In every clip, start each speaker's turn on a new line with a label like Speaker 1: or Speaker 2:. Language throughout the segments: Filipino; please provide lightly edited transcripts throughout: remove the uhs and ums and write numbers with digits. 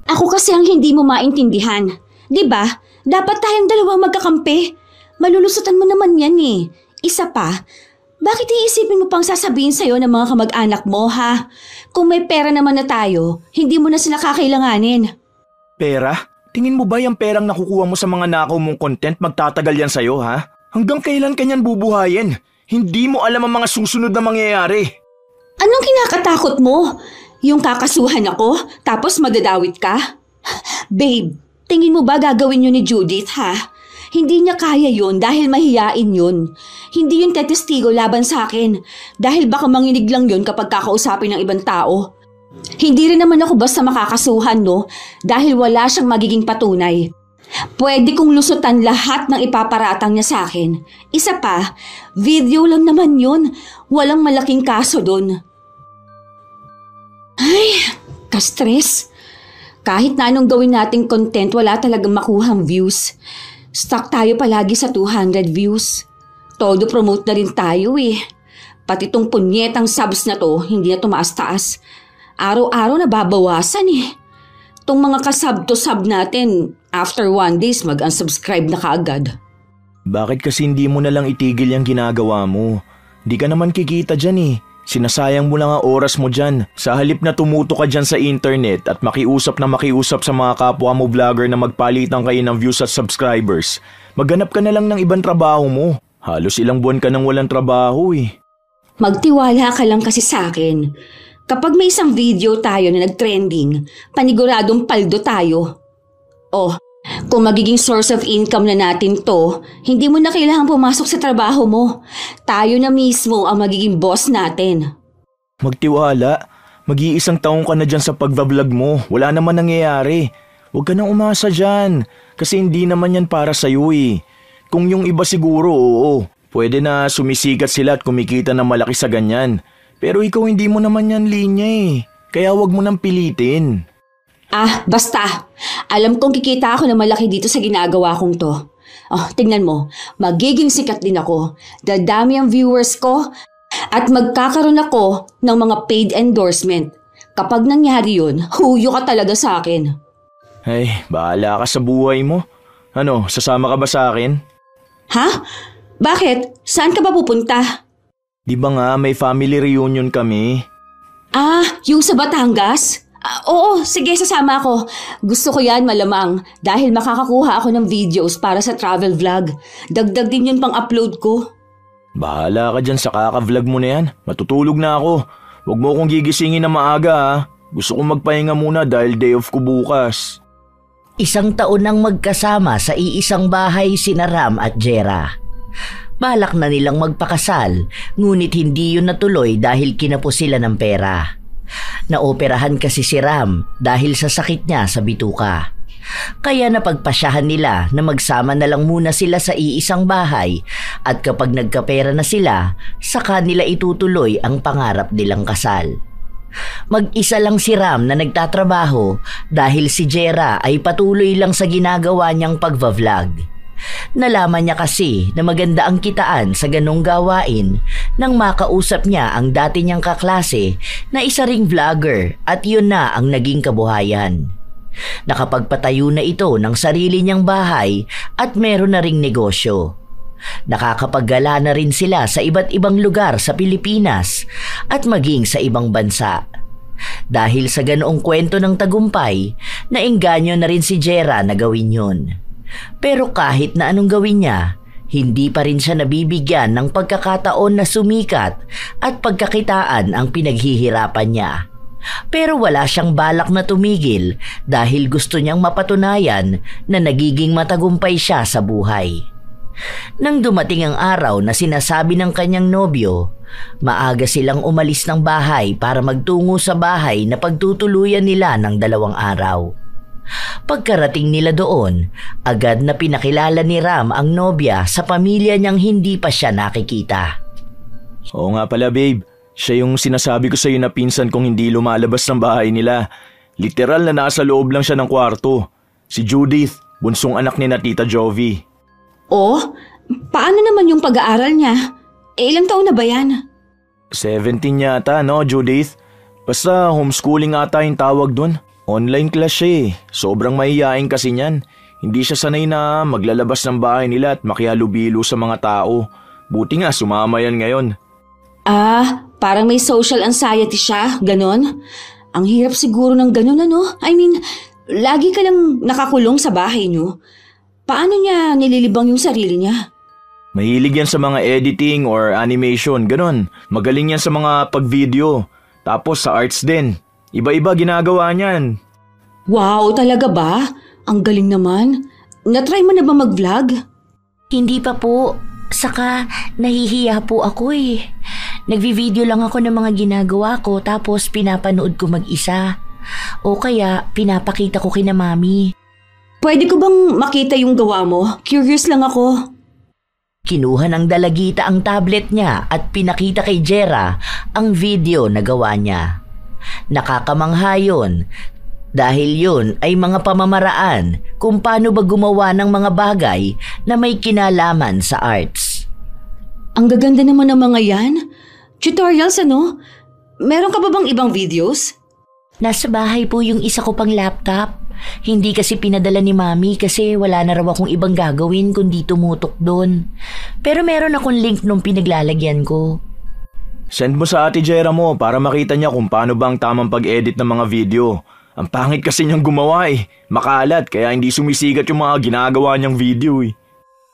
Speaker 1: Ako kasi ang hindi mo maintindihan. 'Di ba? Dapat tayong dalawang magkakampi. Malulusutan mo naman yan eh. Isa pa, bakit iisipin mo pang sasabihin sa'yo ng mga kamag-anak mo ha? Kung may pera naman na tayo, hindi mo na sila kakailanganin.
Speaker 2: Pera? Tingin mo ba yung perang nakukuha mo sa mga nakaw mong content magtatagal yan sa'yo ha? Hanggang kailan kanyan bubuhayin? Hindi mo alam ang mga susunod na mangyayari.
Speaker 1: Anong kinakatakot mo? Yung kakasuhan ako, tapos madadawit ka? Babe, tingin mo ba gagawin yun ni Judith ha? Hindi niya kaya yun dahil mahiyain yun. Hindi yun tetestigo laban sa akin dahil baka manginig lang yun kapag kakausapin ng ibang tao. Hindi rin naman ako basta makakasuhan no dahil wala siyang magiging patunay. Pwede kong lusutan lahat ng ipaparatang niya sa akin. Isa pa, video lang naman yun. Walang malaking kaso dun. Ay, ka-stress. Kahit na anong gawin nating content, wala talagang makuhang views. Stuck tayo palagi sa 200 views. Todo promote na rin tayo eh. Pati tong punyetang subs na to, hindi na tumaas-taas. Araw-araw nababawasan eh. Tong mga kasub to sub natin, after 1 days mag-unsubscribe na kaagad.
Speaker 2: Bakit kasi hindi mo na lang itigil yung ginagawa mo? Di ka naman kikita dyan eh. Sinasayang mo lang ang oras mo dyan. Sa halip na tumuto ka dyan sa internet at makiusap sa mga kapwa mo vlogger na magpalitan kayo ng views at subscribers, maghanap ka na lang ng ibang trabaho mo. Halos ilang buwan ka nang walang trabaho eh.
Speaker 1: Magtiwala ka lang kasi sa akin. Kapag may isang video tayo na nag-trending, paniguradong paldo tayo. Oh, kung magiging source of income na natin to, hindi mo na kailangan pumasok sa trabaho mo. Tayo na mismo ang magiging boss natin.
Speaker 2: Magtiwala. Mag-iisang taong ka na dyan sa pagbablog mo. Wala naman nangyayari. Huwag ka nang umasa dyan. Kasi hindi naman yan para sa'yo eh. Kung yung iba siguro, oo. Pwede na sumisikat sila at kumikita na malaki sa ganyan. Pero ikaw hindi mo naman yan linya eh. Kaya huwag mo nang pilitin.
Speaker 1: Ah, basta. Alam kong kikita ako na malaki dito sa ginagawa kong to. Oh, tingnan mo. Magiging sikat din ako. Dadami ang viewers ko at magkakaroon ako ng mga paid endorsement. Kapag nangyari yun, huyo ka talaga sa akin.
Speaker 2: Ay, bahala ka sa buhay mo. Ano, sasama ka ba sa akin?
Speaker 1: Ha? Bakit? Saan ka ba pupunta?
Speaker 2: Di ba nga may family reunion kami?
Speaker 1: Ah, yung sa Batangas? Oo, sige sasama ako. Gusto ko yan malamang dahil makakakuha ako ng videos para sa travel vlog. Dagdag din yun pang upload ko.
Speaker 2: Bahala ka dyan sa kaka-vlog mo na yan. Matutulog na ako. Huwag mo akong gigisingin na maaga ha. Gusto kong magpahinga muna dahil day off ko bukas.
Speaker 3: 1 taon nang magkasama sa iisang bahay sina Ram at Jera. Balak na nilang magpakasal, ngunit hindi yun natuloy dahil kinapos sila ng pera. Naoperahan kasi si Ram dahil sa sakit niya sa bituka. Kaya napagpasyahan nila na magsama na lang muna sila sa iisang bahay at kapag nagkapera na sila, saka nila itutuloy ang pangarap nilang kasal. Mag-isa lang si Ram na nagtatrabaho dahil si Jera ay patuloy lang sa ginagawa niyang pagva-vlog. Nalaman niya kasi na maganda ang kitaan sa ganong gawain nang makausap niya ang dati niyang kaklase na isa ring vlogger at yun na ang naging kabuhayan. Nakapagpatayo na ito ng sarili niyang bahay at meron na ring negosyo. Nakakapaggala na rin sila sa iba't ibang lugar sa Pilipinas at maging sa ibang bansa. Dahil sa ganoong kwento ng tagumpay, naengganyo na rin si Jera na gawin yun. Pero kahit na anong gawin niya, hindi pa rin siya nabibigyan ng pagkakataon na sumikat at pagkakitaan ang pinaghihirapan niya. Pero wala siyang balak na tumigil dahil gusto niyang mapatunayan na nagiging matagumpay siya sa buhay. Nang dumating ang araw na sinasabi ng kanyang nobyo, maaga silang umalis ng bahay para magtungo sa bahay na pagtutuluyan nila ng 2 araw. Pagkarating nila doon, agad na pinakilala ni Ram ang nobya sa pamilya niyang hindi pa siya nakikita.
Speaker 2: Oo nga pala babe, siya yung sinasabi ko sa iyo na pinsan kong hindi lumalabas ng bahay nila. Literal na nasa loob lang siya ng kwarto. Si Judith, bunsong anak ni na Tita Jovi.
Speaker 1: Oh, paano naman yung pag-aaral niya? Ilang taon na ba yan?
Speaker 2: 17 yata no Judith? Basta homeschooling ata yung tawag dun. Online class siya eh. Sobrang mahihain kasi niyan. Hindi siya sanay na maglalabas ng bahay nila at makihalubilo sa mga tao. Buti nga sumama yan ngayon.
Speaker 1: Parang may social anxiety siya, ganon. Ang hirap siguro ng ganon ano? I mean, lagi ka lang nakakulong sa bahay niyo. Paano niya nililibang yung sarili niya?
Speaker 2: Mahilig yan sa mga editing or animation, ganon. Magaling yan sa mga pag-video. Tapos sa arts din. Iba-iba ginagawa niyan.
Speaker 1: Wow, talaga ba? Ang galing naman. Na-try mo na ba mag-vlog?
Speaker 3: Hindi pa po. Saka nahihiya po ako eh. Nagvi-video lang ako ng mga ginagawa ko tapos pinapanood ko mag-isa. O kaya pinapakita ko kina mami.
Speaker 1: Pwede ko bang makita yung gawa mo? Curious lang ako.
Speaker 3: Kinuha ng dalagita ang tablet niya at pinakita kay Jera ang video na gawa niya. Nakakamangha yun dahil yun ay mga pamamaraan kung paano ba gumawa ng mga bagay na may kinalaman sa arts.
Speaker 1: Ang gaganda naman ng mga yan. Tutorials ano? Meron ka ba bang ibang videos?
Speaker 3: Nasa bahay po yung isa ko pang laptop. Hindi kasi pinadala ni mami kasi wala na raw akong ibang gagawin kundi tumutok doon. Pero meron akong link nung pinaglalagyan ko.
Speaker 2: Send mo sa ate Jera mo para makita niya kung paano ba ang tamang pag-edit ng mga video. Ang pangit kasi niyang gumawa eh. Makalat kaya hindi sumisigat yung mga ginagawa niyang video eh.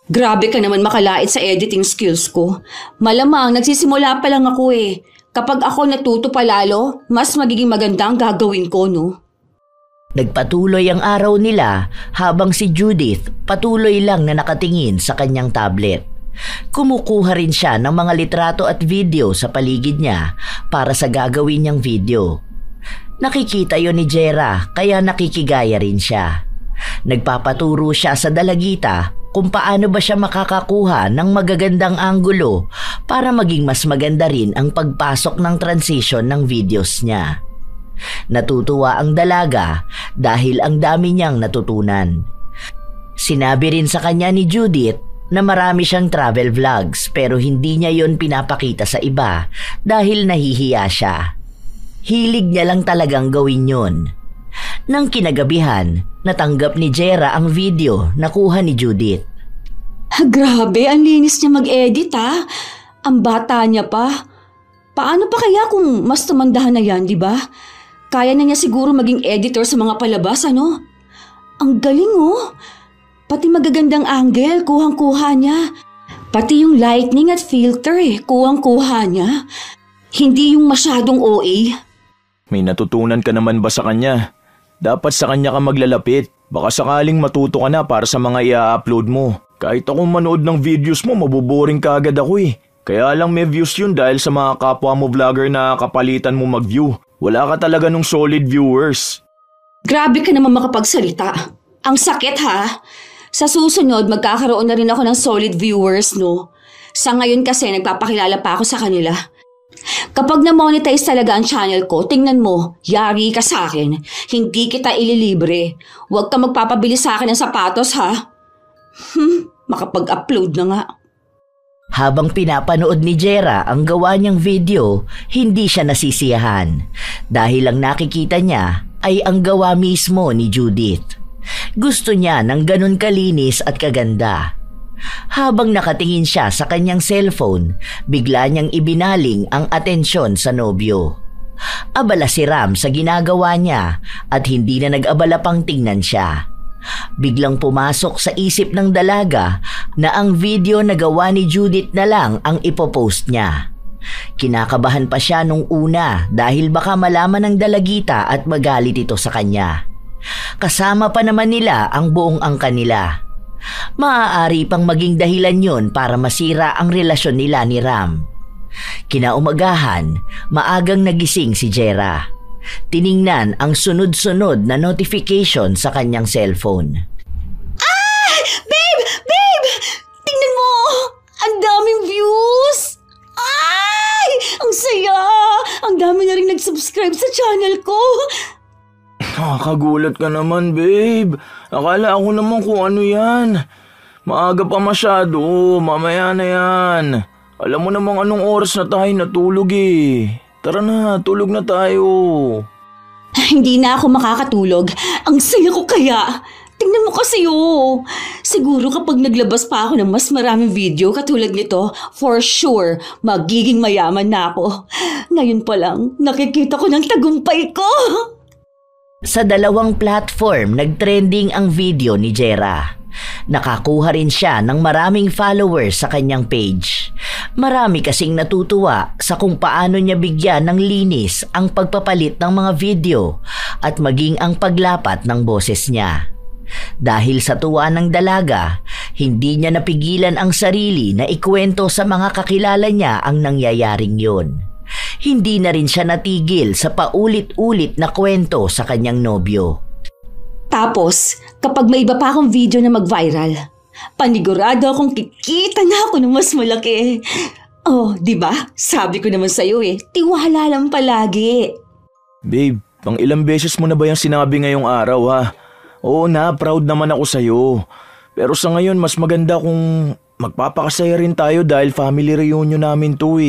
Speaker 1: Grabe ka naman makalait sa editing skills ko. Malamang nagsisimula pa lang ako eh. Kapag ako natuto pa lalo, mas magiging maganda ang gagawin ko, no?
Speaker 3: Nagpatuloy ang araw nila habang si Judith patuloy lang na nakatingin sa kanyang tablet. Kumukuha rin siya ng mga litrato at video sa paligid niya para sa gagawin niyang video. Nakikita yon ni Jera kaya nakikigaya rin siya. Nagpapaturo siya sa dalagita kung paano ba siya makakakuha ng magagandang anggulo para maging mas maganda rin ang pagpasok ng transition ng videos niya. Natutuwa ang dalaga dahil ang dami niyang natutunan. Sinabi rin sa kanya ni Judith na marami siyang travel vlogs pero hindi niya yon pinapakita sa iba dahil nahihiya siya. Hilig niya lang talagang gawin yon. Nang kinagabihan, natanggap ni Jera ang video na kuha ni Judith.
Speaker 1: Grabe, ang linis niya mag-edit ha. Ang bata niya pa. Paano pa kaya kung mas tumandahan na yan, di ba? Kaya na niya siguro maging editor sa mga palabas, ano? Ang galing oh. Pati magagandang angle, kuhang-kuha niya. Pati yung lightning at filter kuhang-kuha niya. Hindi yung masyadong OA.
Speaker 2: May natutunan ka naman ba sa kanya? Dapat sa kanya ka maglalapit. Baka sakaling matuto ka na para sa mga i-upload mo. Kahit akong manood ng videos mo, mabuboring ka agad ako eh. Kaya lang may views yun dahil sa mga kapwa mo vlogger na kapalitan mo mag-view. Wala ka talaga nung solid viewers.
Speaker 1: Grabe ka naman makapagsalita. Ang sakit ha. Sa susunod, magkakaroon na rin ako ng solid viewers, no? Sa ngayon kasi, nagpapakilala pa ako sa kanila. Kapag na-monetize talaga ang channel ko, tingnan mo, yari ka sa akin. Hindi kita ililibre. Huwag ka magpapabili sa akin ng sapatos, ha? Makapag-upload na nga.
Speaker 3: Habang pinapanood ni Jera ang gawa niyang video, hindi siya nasisiyahan dahil ang nakikita niya ay ang gawa mismo ni Judith. Gusto niya ng ganun kalinis at kaganda. Habang nakatingin siya sa kanyang cellphone, bigla niyang ibinaling ang atensyon sa nobyo. Abala si Ram sa ginagawa niya at hindi na nag-abala pang tingnan siya. Biglang pumasok sa isip ng dalaga na ang video na gawa ni Judith na lang ang ipopost niya. Kinakabahan pa siya nung una dahil baka malaman ng dalagita at magalit ito sa kanya. Kasama pa naman nila ang buong angkan nila. Maaari pang maging dahilan yon para masira ang relasyon nila ni Ram. Kinaumagahan, maagang nagising si Jera. Tiningnan ang sunod-sunod na notification sa kanyang cellphone.
Speaker 1: Ah! Babe! Babe! Tingnan mo! Ang daming views! Ay! Ang saya! Ang dami na rin nag-subscribe sa channel ko.
Speaker 2: Kagulat ka naman, babe. Akala ako naman kung ano yan. Maaga pa masyado. Mamaya na yan. Alam mo namang anong oras na tayo natulog eh. Tara na, tulog na tayo.
Speaker 1: Hindi na ako makakatulog. Ang saya ko kaya. Tingnan mo kasi Siguro kapag naglabas pa ako ng mas maraming video katulad nito, for sure, magiging mayaman na ako. Ngayon pa lang, nakikita ko ng tagumpay ko.
Speaker 3: Sa 2 platform, nagtrending ang video ni Jera. Nakakuha rin siya ng maraming followers sa kanyang page. Marami kasing natutuwa sa kung paano niya bigyan ng linis ang pagpapalit ng mga video at maging ang paglapat ng boses niya. Dahil sa tuwa ng dalaga, hindi niya napigilan ang sarili na ikwento sa mga kakilala niya ang nangyayaring yun. Hindi na rin siya natigil sa paulit-ulit na kwento sa kanyang nobyo.
Speaker 1: Tapos, kapag may iba pa akong video na mag-viral, panigurado akong kikita na ako ng mas malaki. Oh, di ba? Sabi ko naman sa'yo tiwala lang palagi.
Speaker 2: Babe, pang ilang beses mo na ba yung sinabi ngayong araw ha? Oo na, proud naman ako sa'yo. Pero sa ngayon, mas maganda kung magpapakasaya rin tayo dahil family reunion namin to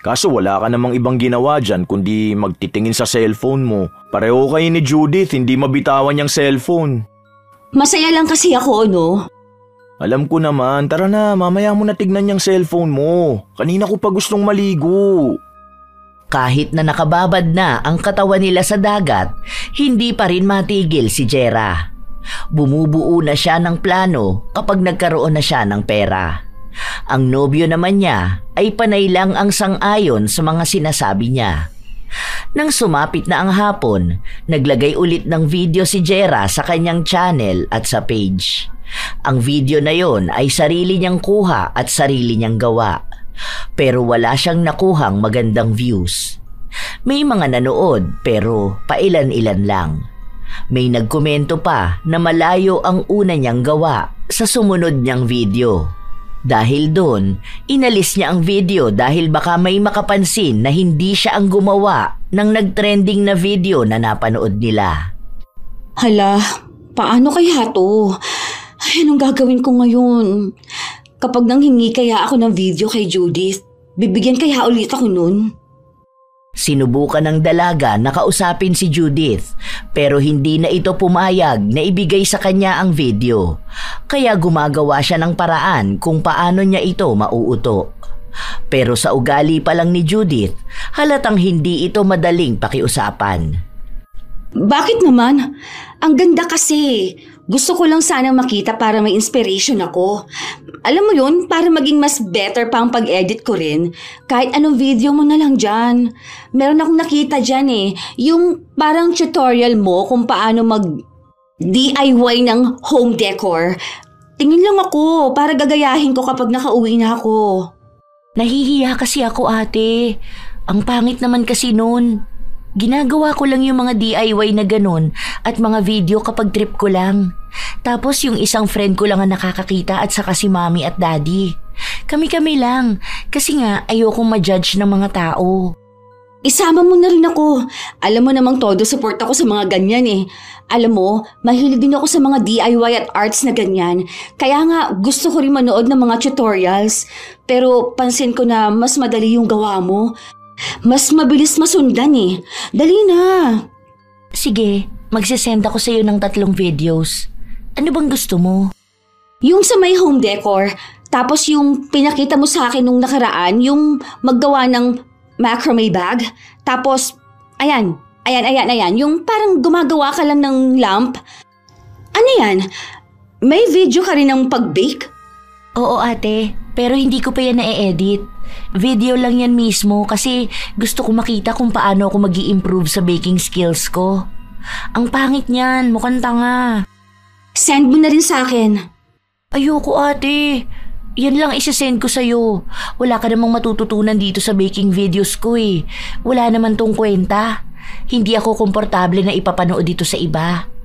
Speaker 2: Kaso wala ka namang ibang ginawa dyan kundi magtitingin sa cellphone mo. Pareho kayo ni Judith, hindi mabitawan yung cellphone.
Speaker 1: Masaya lang kasi ako, no?
Speaker 2: Alam ko naman, tara na, mamaya mo na tignan yung cellphone mo. Kanina ko pa gustong maligo.
Speaker 3: Kahit na nakababad na ang katawan nila sa dagat, hindi pa rin matigil si Jera. Bumubuo na siya ng plano kapag nagkaroon na siya ng pera. Ang nobyo naman niya ay panay lang ang sang-ayon sa mga sinasabi niya. Nang sumapit na ang hapon, naglagay ulit ng video si Jera sa kanyang channel at sa page. Ang video na yon ay sarili niyang kuha at sarili niyang gawa. Pero wala siyang nakuhang magandang views. May mga nanood pero pailan-ilan lang. May nagkomento pa na malayo ang una niyang gawa sa sumunod niyang video. Dahil doon, inalis niya ang video dahil baka may makapansin na hindi siya ang gumawa ng nagtrending na video na napanood nila.
Speaker 1: Hala, paano kaya to? Ay, anong gagawin ko ngayon? Kapag nanghingi kaya ako ng video kay Judith, bibigyan kaya ulit ako nun?
Speaker 3: Sinubukan ng dalaga na kausapin si Judith pero hindi na ito pumayag na ibigay sa kanya ang video. Kaya gumagawa siya ng paraan kung paano niya ito mauuto. Pero sa ugali pa lang ni Judith, halatang hindi ito madaling pakiusapan.
Speaker 1: Bakit naman? Ang ganda kasi. Gusto ko lang sanang makita para may inspiration ako. Alam mo yun, para maging mas better pa ang pag-edit ko rin. Kahit anong video mo na lang dyan. Meron akong nakita dyan yung parang tutorial mo kung paano mag-DIY ng home decor. Tingin lang ako para gagayahin ko kapag nakauwi na ako.
Speaker 3: Nahihiya kasi ako, ate. Ang pangit naman kasi nun. Ginagawa ko lang yung mga DIY na ganun at mga video kapag trip ko lang. Tapos yung isang friend ko lang ang nakakakita at saka si mommy at daddy. Kami-kami lang kasi nga ayokong ma-judge ng mga tao.
Speaker 1: Isama mo na rin ako. Alam mo namang todo support ako sa mga ganyan Alam mo, mahilig din ako sa mga DIY at arts na ganyan. Kaya nga gusto ko rin manood ng mga tutorials. Pero pansin ko na mas madali yung gawa mo. Mas mabilis masundan Dali na.
Speaker 3: Sige, magsisend ako sa iyo ng 3 videos. Ano bang gusto mo?
Speaker 1: Yung sa may home decor, tapos yung pinakita mo sa akin nung nakaraan, yung maggawa ng macrame bag. Tapos, ayan, yung parang gumagawa ka lang ng lamp. Ano yan? May video ka rin ng pag-bake?
Speaker 3: Oo ate, pero hindi ko pa yan na-edit. Video lang yan mismo kasi gusto ko makita kung paano ako mag-i-improve sa baking skills ko. Ang pangit niyan, mukhang tanga.
Speaker 1: Send mo na rin sa akin.
Speaker 3: Ayoko ate. Yan lang isasend ko sa'yo. Wala ka namang matututunan dito sa baking videos ko Wala naman tong kwenta. Hindi ako komportable na ipapanood dito sa iba.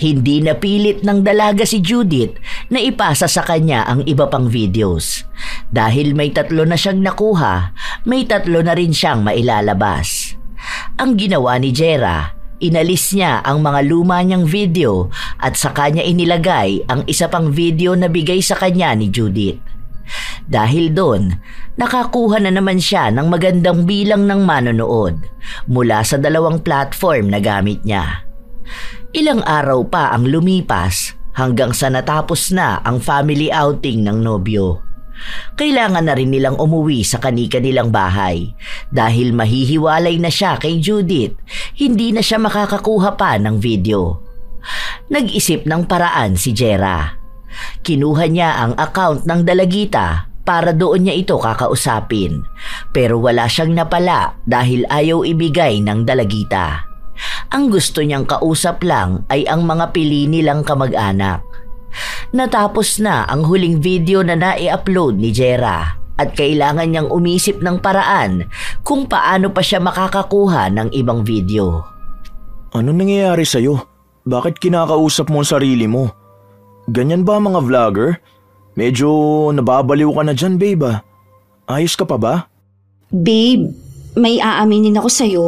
Speaker 3: Hindi napilit ng dalaga si Judith na ipasa sa kanya ang iba pang videos. Dahil may 3 na siyang nakuha, may 3 na rin siyang mailalabas. Ang ginawa ni Jera, inalis niya ang mga luma niyang video at sa kanya inilagay ang isa pang video na bigay sa kanya ni Judith. Dahil doon, nakakuha na naman siya ng magandang bilang ng manonood mula sa 2 platform na gamit niya. Ilang araw pa ang lumipas hanggang sa natapos na ang family outing ng nobyo. Kailangan na rin nilang umuwi sa kani-kanilang bahay dahil mahihiwalay na siya kay Judith, hindi na siya makakakuha pa ng video. Nag-isip ng paraan si Jera. Kinuha niya ang account ng dalagita para doon niya ito kakausapin, pero wala siyang napala dahil ayaw ibigay ng dalagita. Ang gusto niyang kausap lang ay ang mga pili nilang kamag-anak. Natapos na ang huling video na nai-upload ni Jera at kailangan niyang umisip ng paraan kung paano pa siya makakakuha ng ibang video.
Speaker 2: Ano nangyayari sa'yo? Bakit kinakausap mo ang sarili mo? Ganyan ba mga vlogger? Medyo nababaliw ka na dyan, babe ah. Ayos ka pa ba?
Speaker 1: Babe, may aaminin ako sa'yo.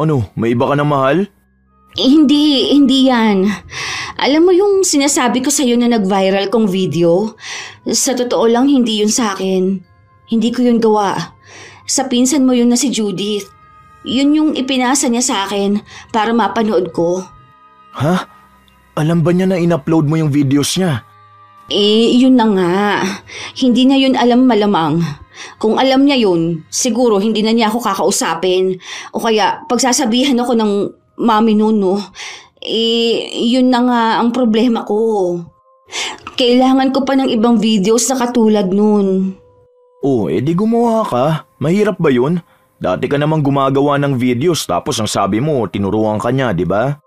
Speaker 2: Ano, may iba ka na mahal?
Speaker 1: Hindi yan. Alam mo yung sinasabi ko sa'yo na nag-viral kong video? Sa totoo lang, hindi yun sa akin. Hindi ko yun gawa. Sa pinsan mo yun na si Judith. Yun yung ipinasa niya sa akin para mapanood ko.
Speaker 2: Ha? Alam ba niya na in-upload mo yung videos niya?
Speaker 1: Yun na nga. Hindi na yun alam malamang. Kung alam niya yun, siguro hindi na niya ako kakausapin. O kaya pagsasabihan ako ng mami nun, no? Yun na nga ang problema ko. Kailangan ko pa ng ibang videos na katulad nun.
Speaker 2: Oh, di gumawa ka. Mahirap ba yun? Dati ka namang gumagawa ng videos tapos ang sabi mo, tinuruan ka niya, di ba?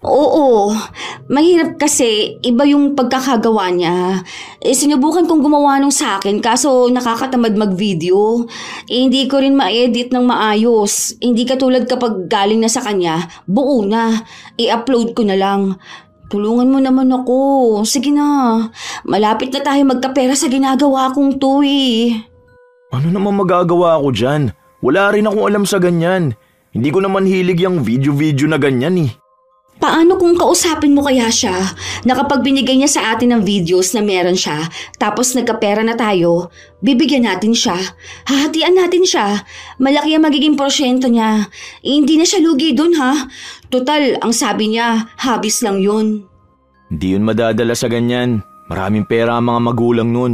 Speaker 1: Oo, mahirap kasi iba yung pagkakagawa niya. Sinubukan kong gumawa nung sa akin kaso nakakatamad mag-video. Hindi ko rin ma-edit ng maayos. Hindi katulad kapag galing na sa kanya, buo na. I-upload ko na lang. Tulungan mo naman ako. Sige na, malapit na tayo magkapera sa ginagawa kong to eh.
Speaker 2: Ano naman magagawa ko dyan? Wala rin akong alam sa ganyan. Hindi ko naman hilig yung video-video na ganyan eh.
Speaker 1: Paano kung kausapin mo kaya siya na kapag binigay niya sa atin ng videos na meron siya tapos nagkapera na tayo, bibigyan natin siya, hahatian natin siya, malaki ang magiging porsyento niya. Hindi na siya lugi dun ha. Total, ang sabi niya, habis lang yun.
Speaker 2: Hindi yun madadala sa ganyan. Maraming pera ang mga magulang nun.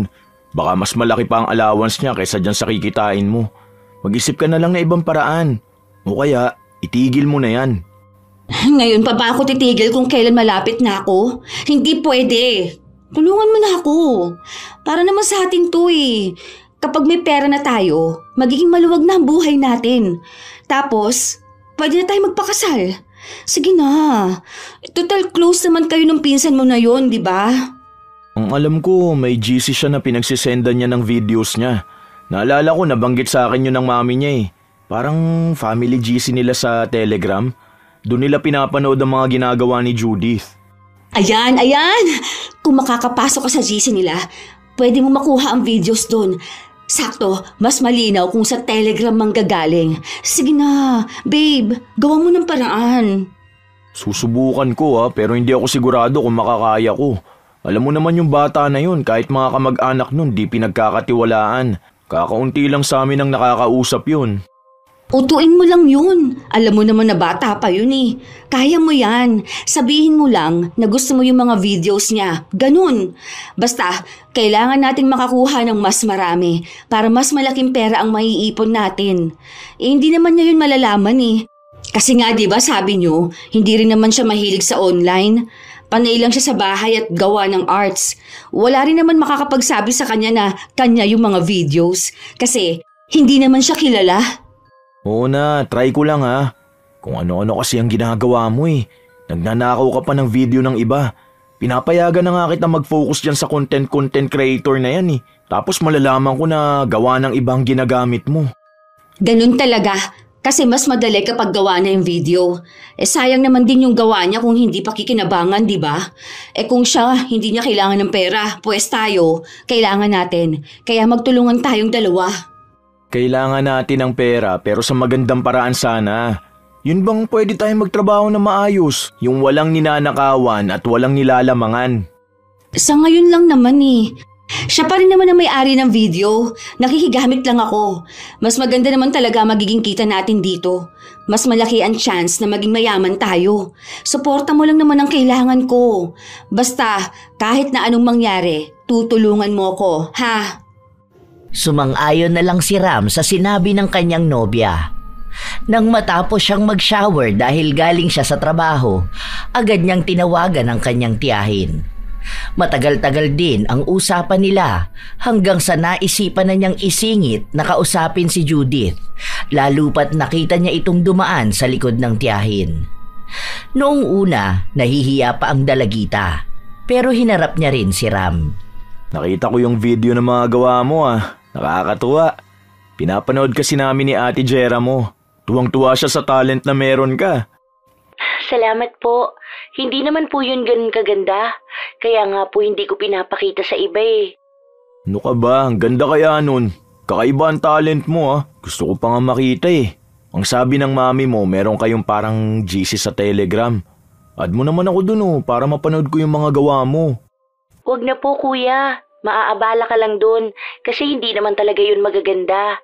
Speaker 2: Baka mas malaki pa ang allowance niya kaysa dyan sa kikitain mo. Mag-isip ka na lang na ibang paraan. O kaya, itigil mo na yan.
Speaker 1: Ngayon pa ba ako titigil kung kailan malapit na ako? Hindi pwede. Tulungan mo na ako. Para naman sa atin to eh. Kapag may pera na tayo, magiging maluwag na ang buhay natin. Tapos, pwede na tayo magpakasal. Sige na. Total close naman kayo ng pinsan mo na yon, di ba?
Speaker 2: Ang alam ko, may GC siya na pinagsisendan niya ng videos niya. Naalala ko, nabanggit sa akin yun ng mami niya eh. Parang family GC nila sa Telegram. Doon nila pinapanood ang mga ginagawa ni Judith.
Speaker 1: Ayan! Kung makakapasok ka sa GC nila, pwede mo makuha ang videos doon. Sakto, mas malinaw kung sa Telegram manggagaling. Sige na, babe, gawa mo ng paraan.
Speaker 2: Susubukan ko pero hindi ako sigurado kung makakaya ko. Alam mo naman yung bata na yun, kahit mga kamag-anak nun, di pinagkakatiwalaan. Kakaunti lang sa amin ang nakakausap yun.
Speaker 1: Utuin mo lang yun. Alam mo naman na bata pa yun eh. Kaya mo yan. Sabihin mo lang na gusto mo yung mga videos niya. Ganun. Basta, kailangan natin makakuha ng mas marami para mas malaking pera ang maiipon natin. Hindi naman niya yun malalaman eh. Kasi nga diba sabi niyo, hindi rin naman siya mahilig sa online. Panay lang siya sa bahay at gawa ng arts. Wala rin naman makakapagsabi sa kanya na kanya yung mga videos. Kasi hindi naman siya kilala.
Speaker 2: Oo na, try ko lang ha. Kung ano-ano kasi ang ginagawa mo eh. Nagnanakaw ka pa ng video ng iba. Pinapayagan na nga kita mag-focus dyan sa content creator na yan eh. Tapos malalaman ko na gawa ng ibang ginagamit mo.
Speaker 1: Ganun talaga. Kasi mas madali kapag gawa na yung video. Sayang naman din yung gawa niya kung hindi pa kikinabangan, di ba? Kung siya, hindi niya kailangan ng pera, pues tayo, kailangan natin. Kaya magtulungan tayong dalawa.
Speaker 2: Kailangan natin ng pera pero sa magandang paraan sana. Yun bang pwede tayong magtrabaho na maayos, yung walang ninanakawan at walang nilalamangan?
Speaker 1: Sa ngayon lang naman eh. Siya pa rin naman ang may-ari ng video. Nakikigamit lang ako. Mas maganda naman talaga magiging kita natin dito. Mas malaki ang chance na maging mayaman tayo. Suporta mo lang naman ang kailangan ko. Basta, kahit na anong mangyari, tutulungan mo ko, ha?
Speaker 3: Sumang-ayon na lang si Ram sa sinabi ng kanyang nobya. Nang matapos siyang mag-shower dahil galing siya sa trabaho, agad niyang tinawagan ang kanyang tiyahin. Matagal-tagal din ang usapan nila hanggang sa naisipan na niyang isingit na kausapin si Judith, lalo pat nakita niya itong dumaan sa likod ng tiyahin. Noong una, nahihiya pa ang dalagita, pero hinarap niya rin si Ram.
Speaker 2: Nakita ko yung video na mga gawa mo Nakakatuwa. Pinapanood kasi namin ni Ate Jera mo. Tuwang-tuwa siya sa talent na meron ka.
Speaker 4: Salamat po. Hindi naman po yun ganun kaganda. Kaya nga po hindi ko pinapakita sa iba eh.
Speaker 2: Ano ka ba? Ang ganda kaya nun. Kakaiba ang talent mo Gusto ko pa nga makita eh. Ang sabi ng mami mo, meron kayong parang GC sa Telegram. Add mo naman ako dun para mapanood ko yung mga gawa mo.
Speaker 4: Huwag na po kuya. Maaabala ka lang dun. Kasi hindi naman talaga yun magaganda.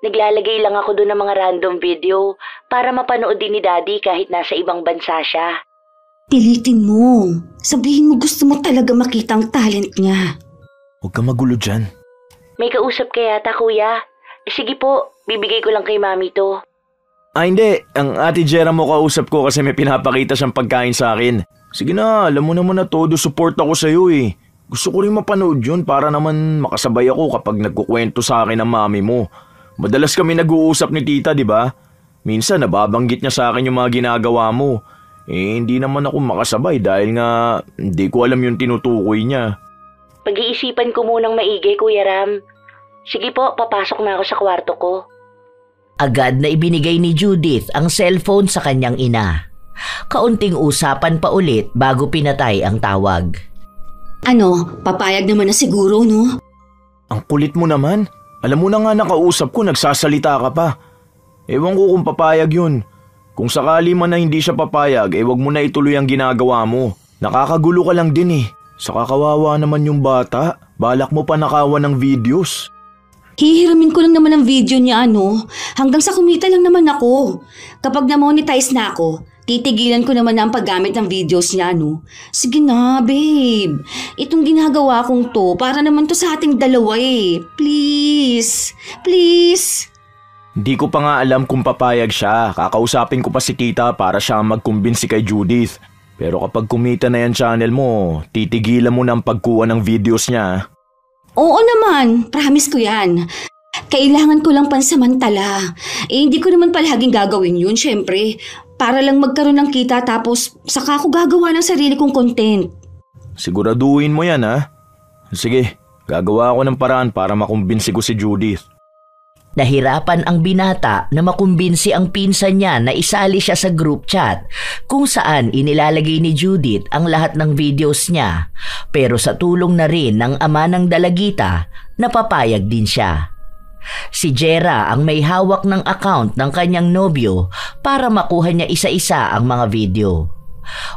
Speaker 4: Naglalagay lang ako dun ng mga random video para mapanood din ni Daddy kahit nasa ibang bansa siya.
Speaker 1: Pilitin mo. Sabihin mo gusto mo talaga makita ang talent niya.
Speaker 2: Huwag ka magulo dyan.
Speaker 4: May kausap ka yata kuya. Sige po, bibigay ko lang kay mami to.
Speaker 2: Hindi. Ang Ate Jera mo kausap ko kasi may pinapakita siyang pagkain sa akin. Sige na, alam mo naman na todo support ako sa'yo eh. Gusto ko rin mapanood yun para naman makasabay ako kapag nagkukwento sa akin ng mami mo. Madalas kami nag-uusap ni tita, di ba? Minsan nababanggit niya sa akin yung mga ginagawa mo. Hindi naman ako makasabay dahil nga hindi ko alam yung tinutukoy niya.
Speaker 4: Pag-iisipan ko munang maigi, Kuya Ram. Sige po, papasok na ako sa kwarto ko.
Speaker 3: Agad na ibinigay ni Judith ang cellphone sa kanyang ina. Kaunting usapan pa ulit bago pinatay ang tawag.
Speaker 1: Ano, papayag naman na siguro, no?
Speaker 2: Ang kulit mo naman. Alam mo na nga nakausap ko, nagsasalita ka pa. Ewan ko kung papayag yun. Kung sakali man na hindi siya papayag, wag mo na ituloy ang ginagawa mo. Nakakagulo ka lang din eh. Saka kawawa naman yung bata. Balak mo pa nakawan ng videos.
Speaker 1: Hihiramin ko lang naman ang video niya, ano? Hanggang sa kumita lang naman ako. Kapag na-monetize na ako, titigilan ko naman na ang paggamit ng videos niya, no? Sige na, babe. Itong ginagawa kong to, para naman to sa ating dalawa eh. Please. Please.
Speaker 2: Hindi ko pa nga alam kung papayag siya. Kakausapin ko pa si tita para siya magkumbinsi kay Judith. Pero kapag kumita na yan channel mo, titigilan mo na ang pagkuha ng videos niya.
Speaker 1: Oo naman, promise ko yan. Kailangan ko lang pansamantala. Hindi ko naman palaging gagawin yun, syempre. Para lang magkaroon ng kita tapos saka ako gagawa ng sarili kong content.
Speaker 2: Siguraduhin mo yan Sige, gagawa ako ng paraan para makumbinsi ko si Judith.
Speaker 3: Nahirapan ang binata na makumbinsi ang pinsan niya na isali siya sa group chat kung saan inilalagay ni Judith ang lahat ng videos niya. Pero sa tulong na rin ng ama ng dalagita, napapayag din siya. Si Jera ang may hawak ng account ng kanyang nobyo para makuha niya isa-isa ang mga video.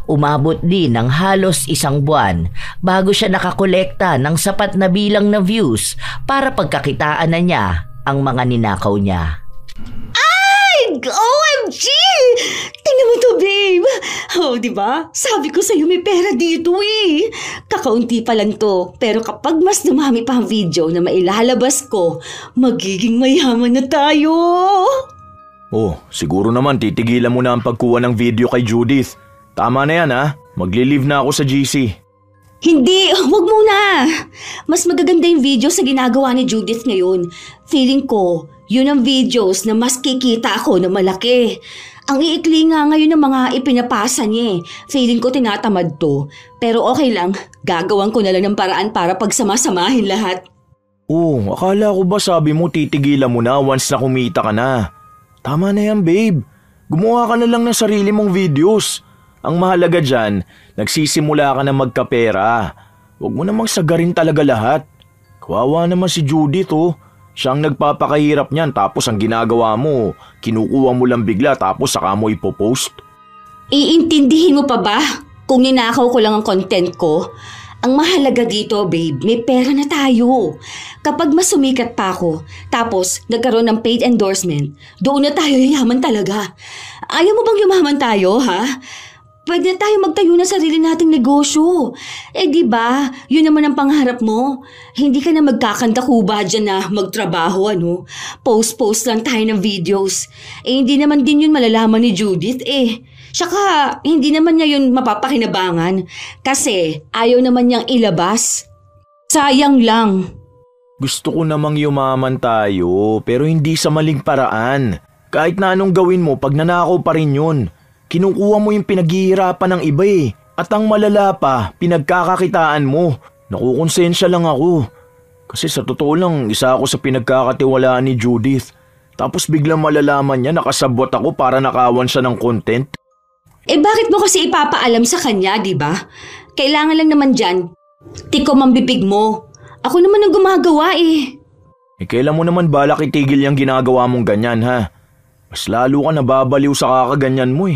Speaker 3: Umabot din ng halos 1 buwan bago siya nakakolekta ng sapat na bilang na views para pagkakitaan na niya ang mga ninakaw niya.
Speaker 1: Ay! OMG! Tingnan mo to, babe! Oh, diba? Sabi ko sa'yo may pera dito eh. Kakaunti pa lang to. Pero kapag mas dumami pa ang video na mailalabas ko, magiging mayaman na tayo.
Speaker 2: Oh, siguro naman titigilan mo na ang pagkuha ng video kay Judith. Tama na yan Magli-leave na ako sa GC.
Speaker 1: Hindi, wag muna. Mas magaganda yung video sa ginagawa ni Judith ngayon. Feeling ko, yun ang videos na mas kikita ako na malaki. Ang iikli nga ngayon ng mga ipinapasa niya eh. Feeling ko tinatamad to. Pero okay lang, gagawan ko na lang ng paraan para pagsama-samahin lahat.
Speaker 2: Oh, akala ko ba sabi mo titigilan mo na once na kumita ka na? Tama na yan, babe. Gumawa ka na lang ng sarili mong videos. Ang mahalaga dyan, nagsisimula ka na magkapera. Huwag mo namang sagarin talaga lahat. Kawawa naman si Judith Siya ang nagpapakahirap niyan tapos ang ginagawa mo, kinukuha mo lang bigla tapos saka mo ipopost.
Speaker 1: Iintindihin mo pa ba kung ninakaw ko lang ang content ko? Ang mahalaga dito, babe, may pera na tayo. Kapag mas sumikat pa ako, tapos nagkaroon ng paid endorsement, doon na tayo yayaman talaga. Ayaw mo bang yumaman tayo, ha? Pwede na tayo magtayo ng sarili nating negosyo. Di ba? Yun naman ang pangarap mo. Hindi ka na magkakantakuba dyan na magtrabaho, ano? Post-post lang tayo ng videos. Hindi naman din yun malalaman ni Judith, Tsaka, hindi naman niya yun mapapakinabangan kasi ayaw naman niyang ilabas. Sayang lang.
Speaker 2: Gusto ko namang yumaman tayo pero hindi sa maling paraan. Kahit na anong gawin mo, pag nanakaw pa rin yun. Kinukuha mo yung pinaghihirapan ng iba At ang malala pa, pinagkakakitaan mo. Nakukonsensya lang ako. Kasi sa totoo lang, isa ako sa pinagkakatiwalaan ni Judith. Tapos biglang malalaman niya nakasabot ako para nakawan siya ng content.
Speaker 1: Bakit mo kasi ipapaalam sa kanya, di ba? Kailangan lang naman dyan, tikom ang bibig mo. Ako naman ang gumagawa
Speaker 2: Kailan mo naman balak itigil yung ginagawa mong ganyan, ha? Mas lalo ka nababaliw sa kakaganyan mo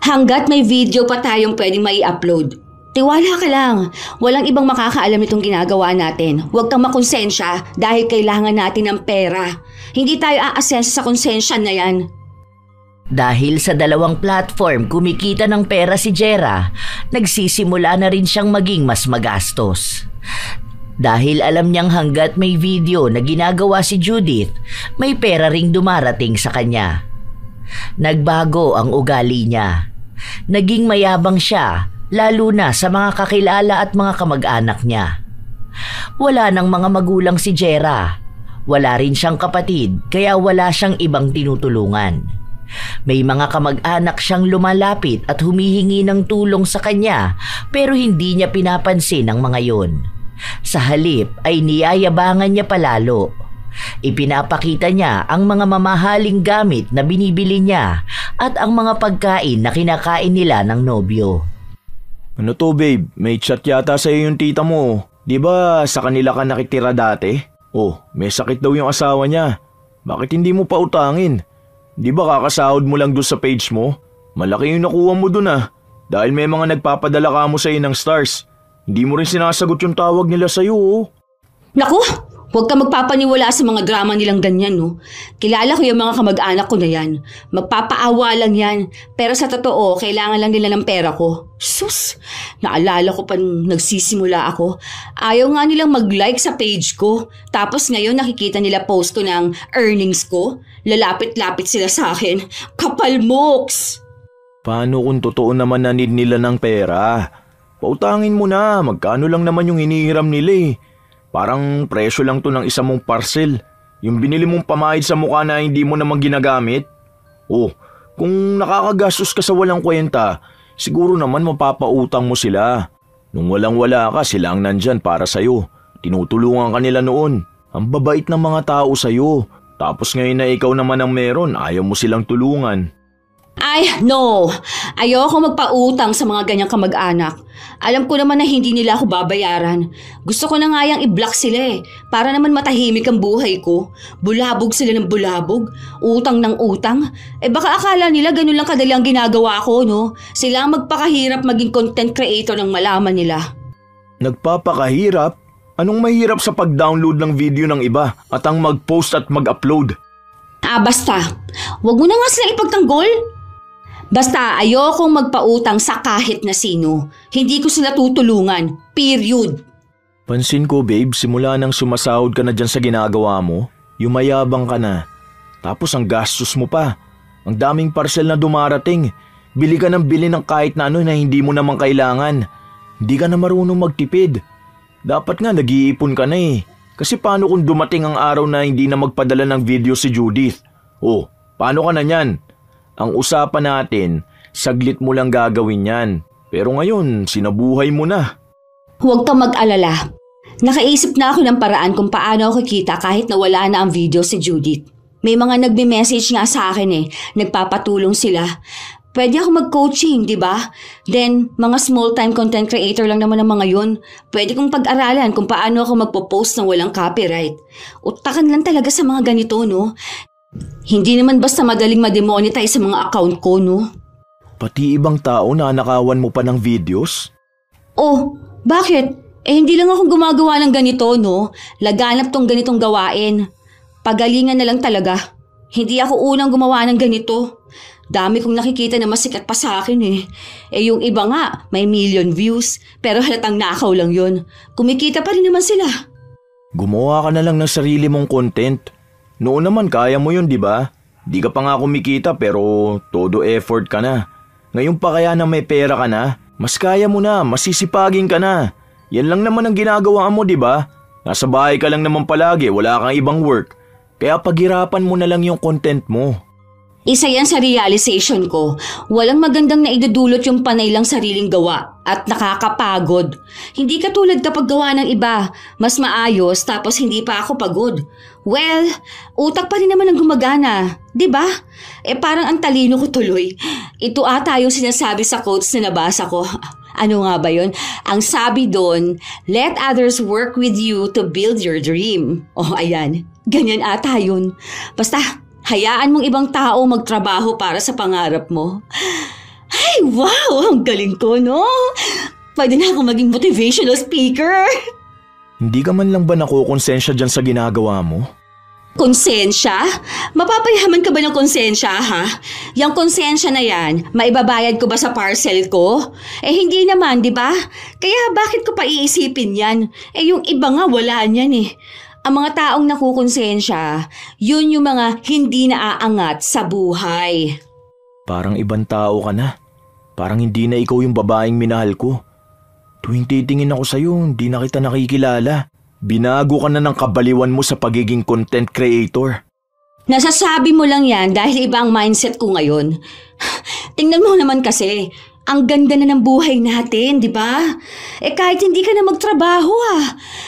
Speaker 1: Hanggat may video pa tayong pwedeng mai-upload. Tiwala ka lang, walang ibang makakaalam nitong ginagawa natin. Huwag kang makonsensya dahil kailangan natin ng pera. Hindi tayo aasenso sa konsensya na yan.
Speaker 3: Dahil sa dalawang platform kumikita ng pera si Jera, nagsisimula na rin siyang maging mas magastos. Dahil alam niyang hanggat may video na ginagawa si Judith, may pera ring dumarating sa kanya. Nagbago ang ugali niya. Naging mayabang siya, lalo na sa mga kakilala at mga kamag-anak niya. Wala nang mga magulang si Jera. Wala rin siyang kapatid, kaya wala siyang ibang tinutulungan. May mga kamag-anak siyang lumalapit at humihingi ng tulong sa kanya pero hindi niya pinapansin ang mga yon. Sa halip ay niyayabangan niya palalo. Ipinapakita niya ang mga mamahaling gamit na binibili niya at ang mga pagkain na kinakain nila ng nobyo.
Speaker 2: Ano to, babe? May chat yata sa'yo yung tita mo. Di ba sa kanila ka nakitira dati? May sakit daw yung asawa niya. Bakit hindi mo pa utangin? Di ba kakasahod mo lang doon sa page mo? Malaki yung nakuha mo doon Dahil may mga nagpapadala ka mo sa'yo ng stars. Hindi mo rin sinasagot yung tawag nila sa'yo
Speaker 1: Naku! Huwag ka magpapaniwala sa mga drama nilang ganyan, no? Kilala ko yung mga kamag-anak ko na yan. Magpapaawa lang yan. Pero sa totoo, kailangan lang nila ng pera ko. Sus! Naalala ko pa nung nagsisimula ako. Ayaw nga nilang mag-like sa page ko. Tapos ngayon nakikita nila post ko ng earnings ko. Lalapit-lapit sila sa akin. Kapal moks!
Speaker 2: Paano kung totoo naman na need nila ng pera? Pautangin mo na. Magkano lang naman yung hinihiram nila Parang presyo lang to ng isa mong parcel. Yung binili mong pamahid sa mukha na hindi mo namang ginagamit. Kung nakakagastos ka sa walang kwenta, siguro naman mapapautang mo sila. Nung walang-wala ka, sila ang nandyan para sa'yo. Tinutulungan ka nila noon. Ang babait ng mga tao sa'yo. Tapos ngayon na ikaw naman ang meron, ayaw mo silang tulungan.
Speaker 1: Ay, no! Ayoko magpautang sa mga ganyang kamag-anak. Alam ko naman na hindi nila ako babayaran. Gusto ko na nga yang i-block sila para naman matahimik ang buhay ko. Bulabog sila ng bulabog. Utang ng utang. Baka akala nila ganun lang kadali ang ginagawa ko, no? Sila ang magpakahirap maging content creator ng malaman nila.
Speaker 2: Nagpapakahirap? Anong mahirap sa pag-download ng video ng iba at ang mag-post at mag-upload?
Speaker 1: Basta. Huwag mo na nga silang ipagtanggol. Basta ayokong magpautang sa kahit na sino. Hindi ko sila tutulungan. Period.
Speaker 2: Pansin ko, babe, simula nang sumasahod ka na dyan sa ginagawa mo, yumayabang ka na. Tapos ang gastos mo pa. Ang daming parcel na dumarating. Bili ka ng bili ng kahit na ano na hindi mo naman kailangan. Hindi ka na marunong magtipid. Dapat nga nag-iipon ka na Kasi paano kung dumating ang araw na hindi na magpadala ng video si Judith? Paano ka na niyan? Ang usapan natin, saglit mo lang gagawin yan. Pero ngayon, sinabuhay mo na.
Speaker 1: Huwag kang mag-alala. Nakaisip na ako ng paraan kung paano ako kikita kahit na wala na ang video si Judith. May mga nagme-message nga sa akin Nagpapatulong sila. Pwede ako mag-coaching, di ba? Then, mga small-time content creator lang naman ang mga yun. Pwede kong pag-aralan kung paano ako magpo-post ng walang copyright. Utakan lang talaga sa mga ganito, no? Hindi naman basta madaling ma-demonetize sa mga account ko, no?
Speaker 2: Pati ibang tao na nakawan mo pa ng videos?
Speaker 1: Bakit? Hindi lang akong gumagawa ng ganito, no? Laganap tong ganitong gawain. Pagalingan na lang talaga. Hindi ako unang gumawa ng ganito. Dami kong nakikita na mas sikat pa sa akin eh. Yung iba nga, may million views. Pero halatang nakaw lang yun. Kumikita pa rin naman sila.
Speaker 2: Gumawa ka na lang ng sarili mong content. Noon naman kaya mo yun, di ba? Di ka pa nga kumikita pero todo effort ka na. Ngayon pa kaya na may pera ka na, mas kaya mo na, masisipagin ka na. Yan lang naman ang ginagawa mo, di ba? Nasa bahay ka lang naman palagi, wala kang ibang work. Kaya paghirapan mo na lang yung content mo.
Speaker 1: Isa yan sa realization ko. Walang magandang naidudulot yung panay lang sariling gawa at nakakapagod. Hindi katulad kapag gawa ng iba, mas maayos tapos hindi pa ako pagod. Well, utak pa rin naman ang gumagana, di ba? Parang ang talino ko tuloy. Ito ata yung sinasabi sa quotes na nabasa ko. Ano nga ba yun? Ang sabi doon, let others work with you to build your dream. Ayan. Ganyan ata yun. Basta, hayaan mong ibang tao magtrabaho para sa pangarap mo. Ay, wow! Ang galing ko, no? Pwede na ako maging motivational speaker.
Speaker 2: Hindi ka man lang ba nakukonsensya dyan sa ginagawa mo?
Speaker 1: Konsensya? Mapapayaman ka ba ng konsensya, ha? Yang konsensya na yan, maibabayad ko ba sa parcel ko? Hindi naman, di ba? Kaya bakit ko pa iisipin yan? Yung iba nga wala niyan eh. Ang mga taong nakukonsensya, yun yung mga hindi naaangat sa buhay.
Speaker 2: Parang ibang tao ka na. Parang hindi na ikaw yung babaeng minahal ko. Tuwing titingin ako sa'yo, hindi na kita nakikilala. Binago ka na ng kabaliwan mo sa pagiging content creator.
Speaker 1: Nasasabi mo lang yan dahil iba ang mindset ko ngayon. Tingnan mo naman kasi, ang ganda na ng buhay natin, di ba? Kahit hindi ka na magtrabaho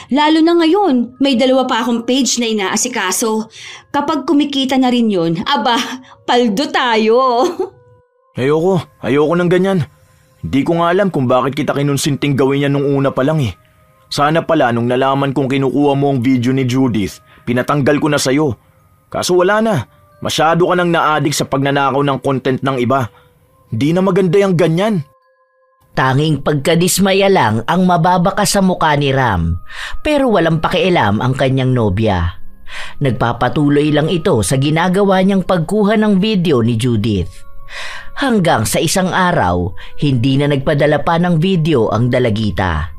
Speaker 1: Lalo na ngayon, may 2 pa akong page na inaasikaso. Kapag kumikita na rin yun, aba, paldo tayo.
Speaker 2: Ayoko ng ganyan. Hindi ko nga alam kung bakit kita kinonsinting gawin yan nung una pa lang eh. Sana pala nung nalaman kong kinukuha mo ang video ni Judith, pinatanggal ko na sa'yo. Kaso wala na, masyado ka nang na-addict sa pagnanakaw ng content ng iba. Di na maganda yung ganyan.
Speaker 3: Tanging pagkadismaya lang ang mababaka sa mukha ni Ram, pero walang pakialam ang kanyang nobya. Nagpapatuloy lang ito sa ginagawa niyang pagkuha ng video ni Judith. Hanggang sa isang araw, hindi na nagpadala pa ng video ang dalagita.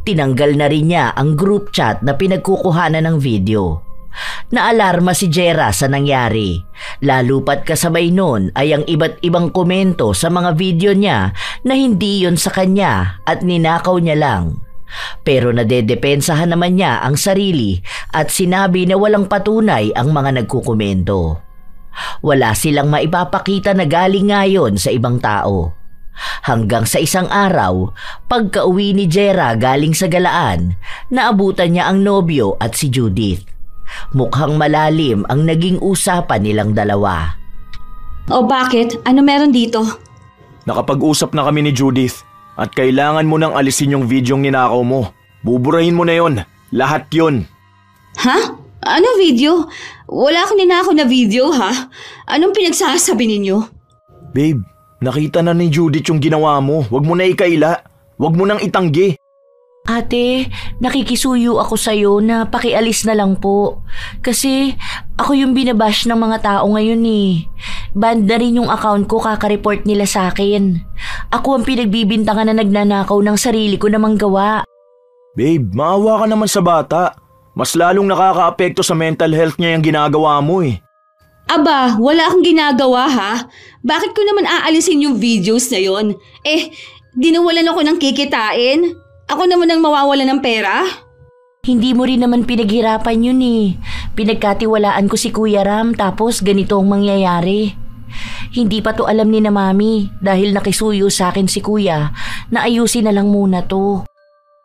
Speaker 3: Tinanggal na rin niya ang group chat na pinagkukuhanan ng video. Naalarma si Jera sa nangyari. Lalo pat kasabay nun ay ang iba't ibang komento sa mga video niya na hindi yon sa kanya at ninakaw niya lang. Pero nadedepensahan naman niya ang sarili at sinabi na walang patunay ang mga nagkukomento. Wala silang maipapakita na galing ngayon sa ibang tao. Hanggang sa isang araw, pagka-uwi ni Jera galing sa galaan, naabutan niya ang nobyo at si Judith. Mukhang malalim ang naging usapan nilang dalawa.
Speaker 1: Bakit? Ano meron dito?
Speaker 2: Nakapag-usap na kami ni Judith at kailangan mo nang alisin yung videong ninakaw mo. Buburahin mo na yon. Lahat yon.
Speaker 1: Ha? Anong video? Wala akong ninakaw na video, ha? Anong pinagsasabi ninyo?
Speaker 2: Babe, nakita na ni Judith yung ginawa mo. Huwag mo na ikaila. Huwag mo nang itanggi.
Speaker 3: Ate, nakikisuyo ako sa'yo na pakialis na lang po. Kasi ako yung binabash ng mga tao ngayon eh. Banned na rin yung account ko kaka-report nila sa akin. Ako ang pinagbibintangan na nagnanakaw ng sarili ko namang gawa.
Speaker 2: Babe, maawa ka naman sa bata. Mas lalong nakakaapekto sa mental health niya yung ginagawa mo eh.
Speaker 1: Aba, wala akong ginagawa ha. Bakit ko naman aalisin yung videos na yon? Dinawalan ako ng kikitain. Ako naman ang mawawalan ng pera?
Speaker 3: Hindi mo rin naman pinaghirapan yun eh. Pinagkatiwalaan ko si Kuya Ram tapos ganito ang mangyayari. Hindi pa to alam ni na Mami dahil nakisuyo sa akin si Kuya na ayusin na lang muna to.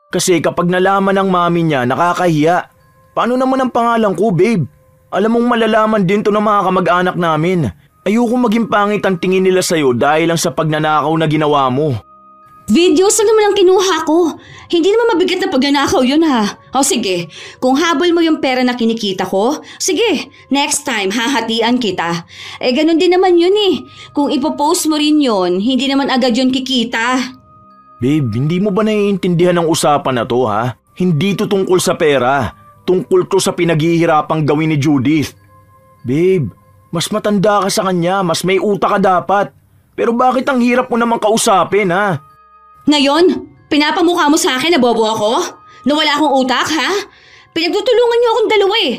Speaker 2: Kasi kapag nalaman ng mami niya, nakakahiya. Paano naman ang pangalan ko, babe? Alam mong malalaman din to ng mga kamag-anak namin. Ayoko maging pangit ang tingin nila sa'yo dahil lang sa pagnanakaw na ginawa mo.
Speaker 1: Videos na naman ang kinuha ko. Hindi naman mabigat na pagnanakaw yun ha. Sige, kung habol mo yung pera na kinikita ko, sige, next time hahatian kita. Ganun din naman yun eh. Kung ipopost mo rin yun, hindi naman agad yun kikita.
Speaker 2: Babe, hindi mo ba naiintindihan ang usapan na to ha? Hindi to tungkol sa pera. Tungkol to sa pinaghihirapang gawin ni Judith. Babe, mas matanda ka sa kanya, mas may utak ka dapat. Pero bakit ang hirap mo naman kausapin ha?
Speaker 1: Ngayon, pinapamukha mo sa akin na bobo ako? Na wala akong utak, ha? Pinagtutulungan niyo akong dalawa eh.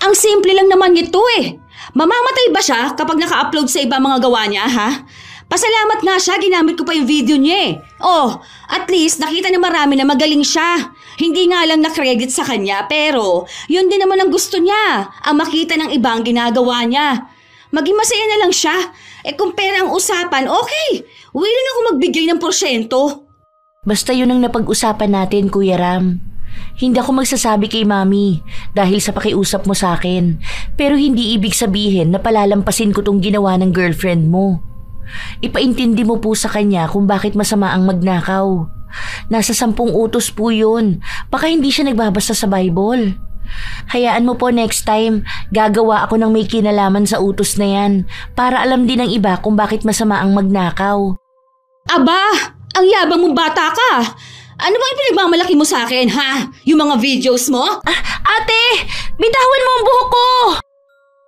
Speaker 1: Ang simple lang naman nito eh. Mamamatay ba siya kapag naka-upload sa iba mga gawa niya, ha? Pasalamat nga siya, ginamit ko pa yung video niya eh. Oh, at least nakita na marami na magaling siya. Hindi nga lang na-credit sa kanya, pero yun din naman ang gusto niya. Ang makita ng iba ang ginagawa niya. Maging masaya na lang siya. Eh kung pera ang usapan, okay. Willing ako magbigay ng porsyento.
Speaker 3: Basta yun ang napag-usapan natin, Kuya Ram. Hindi ako magsasabi kay Mami dahil sa pakiusap mo sa akin. Pero hindi ibig sabihin na palalampasin ko tong ginawa ng girlfriend mo. Ipaintindi mo po sa kanya kung bakit masama ang magnakaw. Nasa 10 utos po yun. Baka hindi siya nagbabasa sa Bible. Hayaan mo po next time, gagawa ako ng may kinalaman sa utos na yan para alam din ng iba kung bakit masama ang magnakaw.
Speaker 1: Aba, ang yabang mong bata ka. Ano bang pinagmamalaki mo sa akin, ha? Yung mga videos mo?
Speaker 3: Ate, bitawan mo ang buhok ko!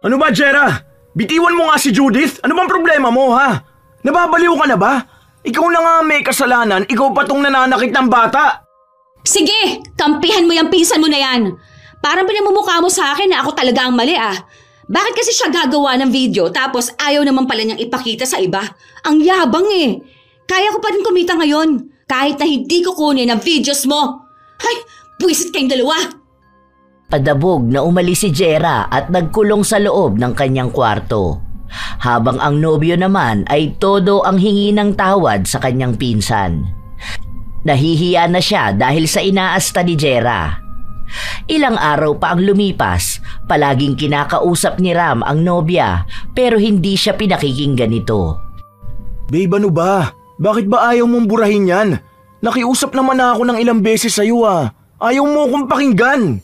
Speaker 2: Ano ba, Jera? Bitiwan mo nga si Judith. Ano bang problema mo, ha? Nababaliw ka na ba? Ikaw na nga may kasalanan, ikaw pa tong nananakit ng bata.
Speaker 1: Sige, kampihan mo yung pinsan mo na yan. Parang pinamumukha mo sa akin na ako talaga ang mali ah. Bakit kasi siya gagawa ng video tapos ayaw naman pala niyang ipakita sa iba? Ang yabang eh. Kaya ko pa rin kumita ngayon kahit na hindi ko kunin ang videos mo. Ay, buwisit kayong dalawa.
Speaker 3: Padabog na umalis si Jera at nagkulong sa loob ng kanyang kwarto. Habang ang nobyo naman ay todo ang hingi ng tawad sa kanyang pinsan. Nahihiya na siya dahil sa inaasta ni Jera. Ilang araw pa ang lumipas, palaging kinakausap ni Ram ang nobya pero hindi siya pinakikinggan nito.
Speaker 2: Babe, ano ba? Bakit ba ayaw mong burahin yan? Nakiusap naman ako ng ilang beses sa'yo ah. Ayaw mo akong pakinggan.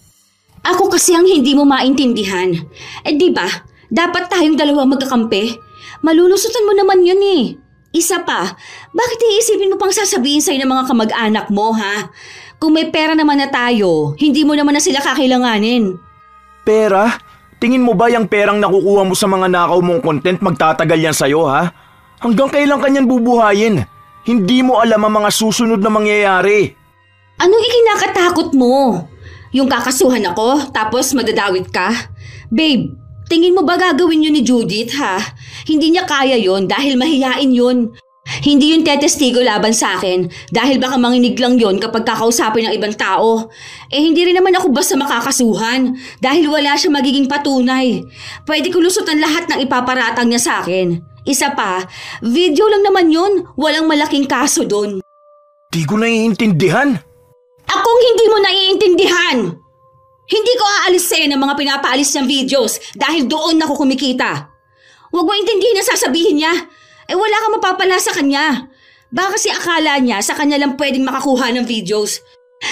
Speaker 1: Ako kasi ang hindi mo maintindihan. Eh di ba, dapat tayong dalawa magkakampi? Malulusutan mo naman yun eh. Isa pa, bakit iisipin mo pang sasabihin sa'yo ng mga kamag-anak mo ha? Kung may pera naman na tayo, hindi mo naman na sila kakailanganin.
Speaker 2: Pera? Tingin mo ba yung perang nakukuha mo sa mga nakaw mong content magtatagal yan sa'yo ha? Hanggang kailan kanyan bubuhayin? Hindi mo alam ang mga susunod na mangyayari.
Speaker 1: Anong ikinakatakot mo? Yung kakasuhan ako, tapos madadawit ka? Babe, tingin mo ba gagawin yun ni Judith ha? Hindi niya kaya yun dahil mahiyain yun. Hindi yun tetestigo laban sa akin dahil baka manginig lang yun kapag kakausapin ng ibang tao. Eh hindi rin naman ako basta makakasuhan dahil wala siya magiging patunay. Pwede ko lusutan lahat ng ipaparatang niya sa akin. Isa pa, video lang naman yun, walang malaking kaso doon.
Speaker 2: Di ko naiintindihan.
Speaker 1: Akong hindi mo naiintindihan! Hindi ko aalis sa'yo ng mga pinapaalis niyang videos dahil doon ako kumikita. Huwag mo intindihin ang sasabihin niya. Eh wala kang mapapala sa kanya. Baka kasi akala niya sa kanya lang pwedeng makakuha ng videos.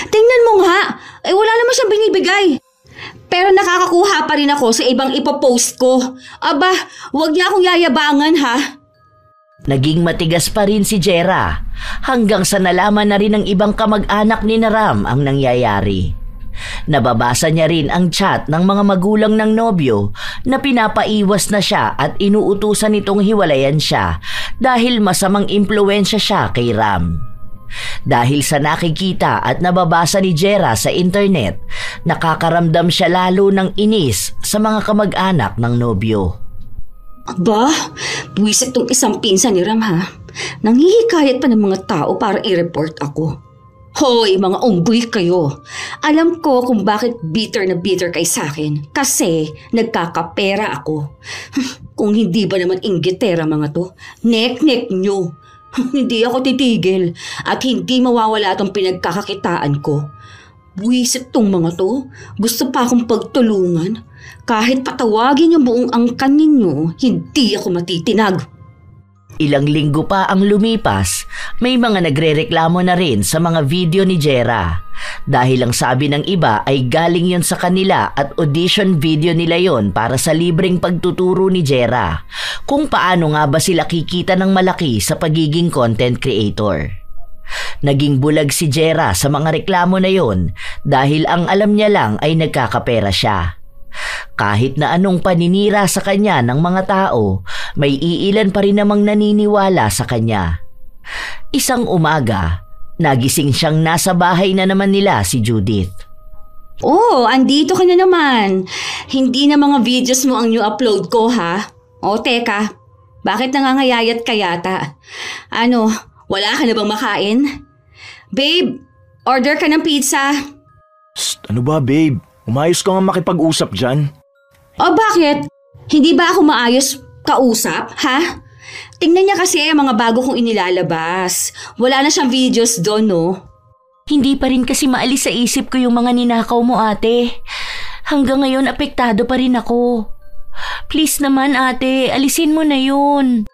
Speaker 1: Tingnan mo nga, eh wala naman siyang binibigay. Pero nakakakuha pa rin ako sa ibang ipopost ko. Aba, huwag niya akong yayabangan ha.
Speaker 3: Naging matigas pa rin si Jera hanggang sa nalaman na rin ng ibang kamag-anak ni Ram ang nangyayari. Nababasa niya rin ang chat ng mga magulang ng nobyo na pinapaiwas na siya at inuutusan nitong hiwalayan siya dahil masamang impluwensya siya kay Ram. Dahil sa nakikita at nababasa ni Jera sa internet, nakakaramdam siya lalo ng inis sa mga kamag-anak ng nobyo.
Speaker 1: Aba, buwisit tong isang pinsan ni Ram ha. Nanghihikayat pa ng mga tao para i-report ako. Hoy, mga unggoy kayo. Alam ko kung bakit bitter na bitter kay sa akin. Kasi nagkakapera ako. Kung hindi ba naman inggitera mga to, nek-nek nyo. Hindi ako titigil at hindi mawawala itong pinagkakakitaan ko. Buwisit tong mga to. Gusto pa akong pagtulungan. Kahit patawagin yung buong angkan ninyo, hindi ako matitinag.
Speaker 3: Ilang linggo pa ang lumipas, may mga nagrereklamo na rin sa mga video ni Jera. Dahil ang sabi ng iba ay galing yon sa kanila at audition video nila yon para sa libreng pagtuturo ni Jera kung paano nga ba sila kikita ng malaki sa pagiging content creator. Naging bulag si Jera sa mga reklamo na yon dahil ang alam niya lang ay nagkakapera siya. Kahit na anong paninira sa kanya ng mga tao, may iilan pa rin namang naniniwala sa kanya. Isang umaga, nagising siyang nasa bahay na naman nila si Judith.
Speaker 1: Oh, andito ka na naman. Hindi na mga videos mo ang new upload ko, ha? O, teka. Bakit nangangayayat ka yata? Ano, wala ka na bang makain? Babe, order ka ng pizza.
Speaker 2: Psst, ano ba babe? Umayos ka nga makipag-usap dyan.
Speaker 1: O bakit? Hindi ba ako maayos kausap, ha? Tingnan niya kasi ang mga bago kong inilalabas. Wala na siyang videos doon, no?
Speaker 3: Hindi pa rin kasi maalis sa isip ko yung mga ninakaw mo, ate. Hanggang ngayon apektado pa rin ako. Please naman, ate, alisin mo na yun.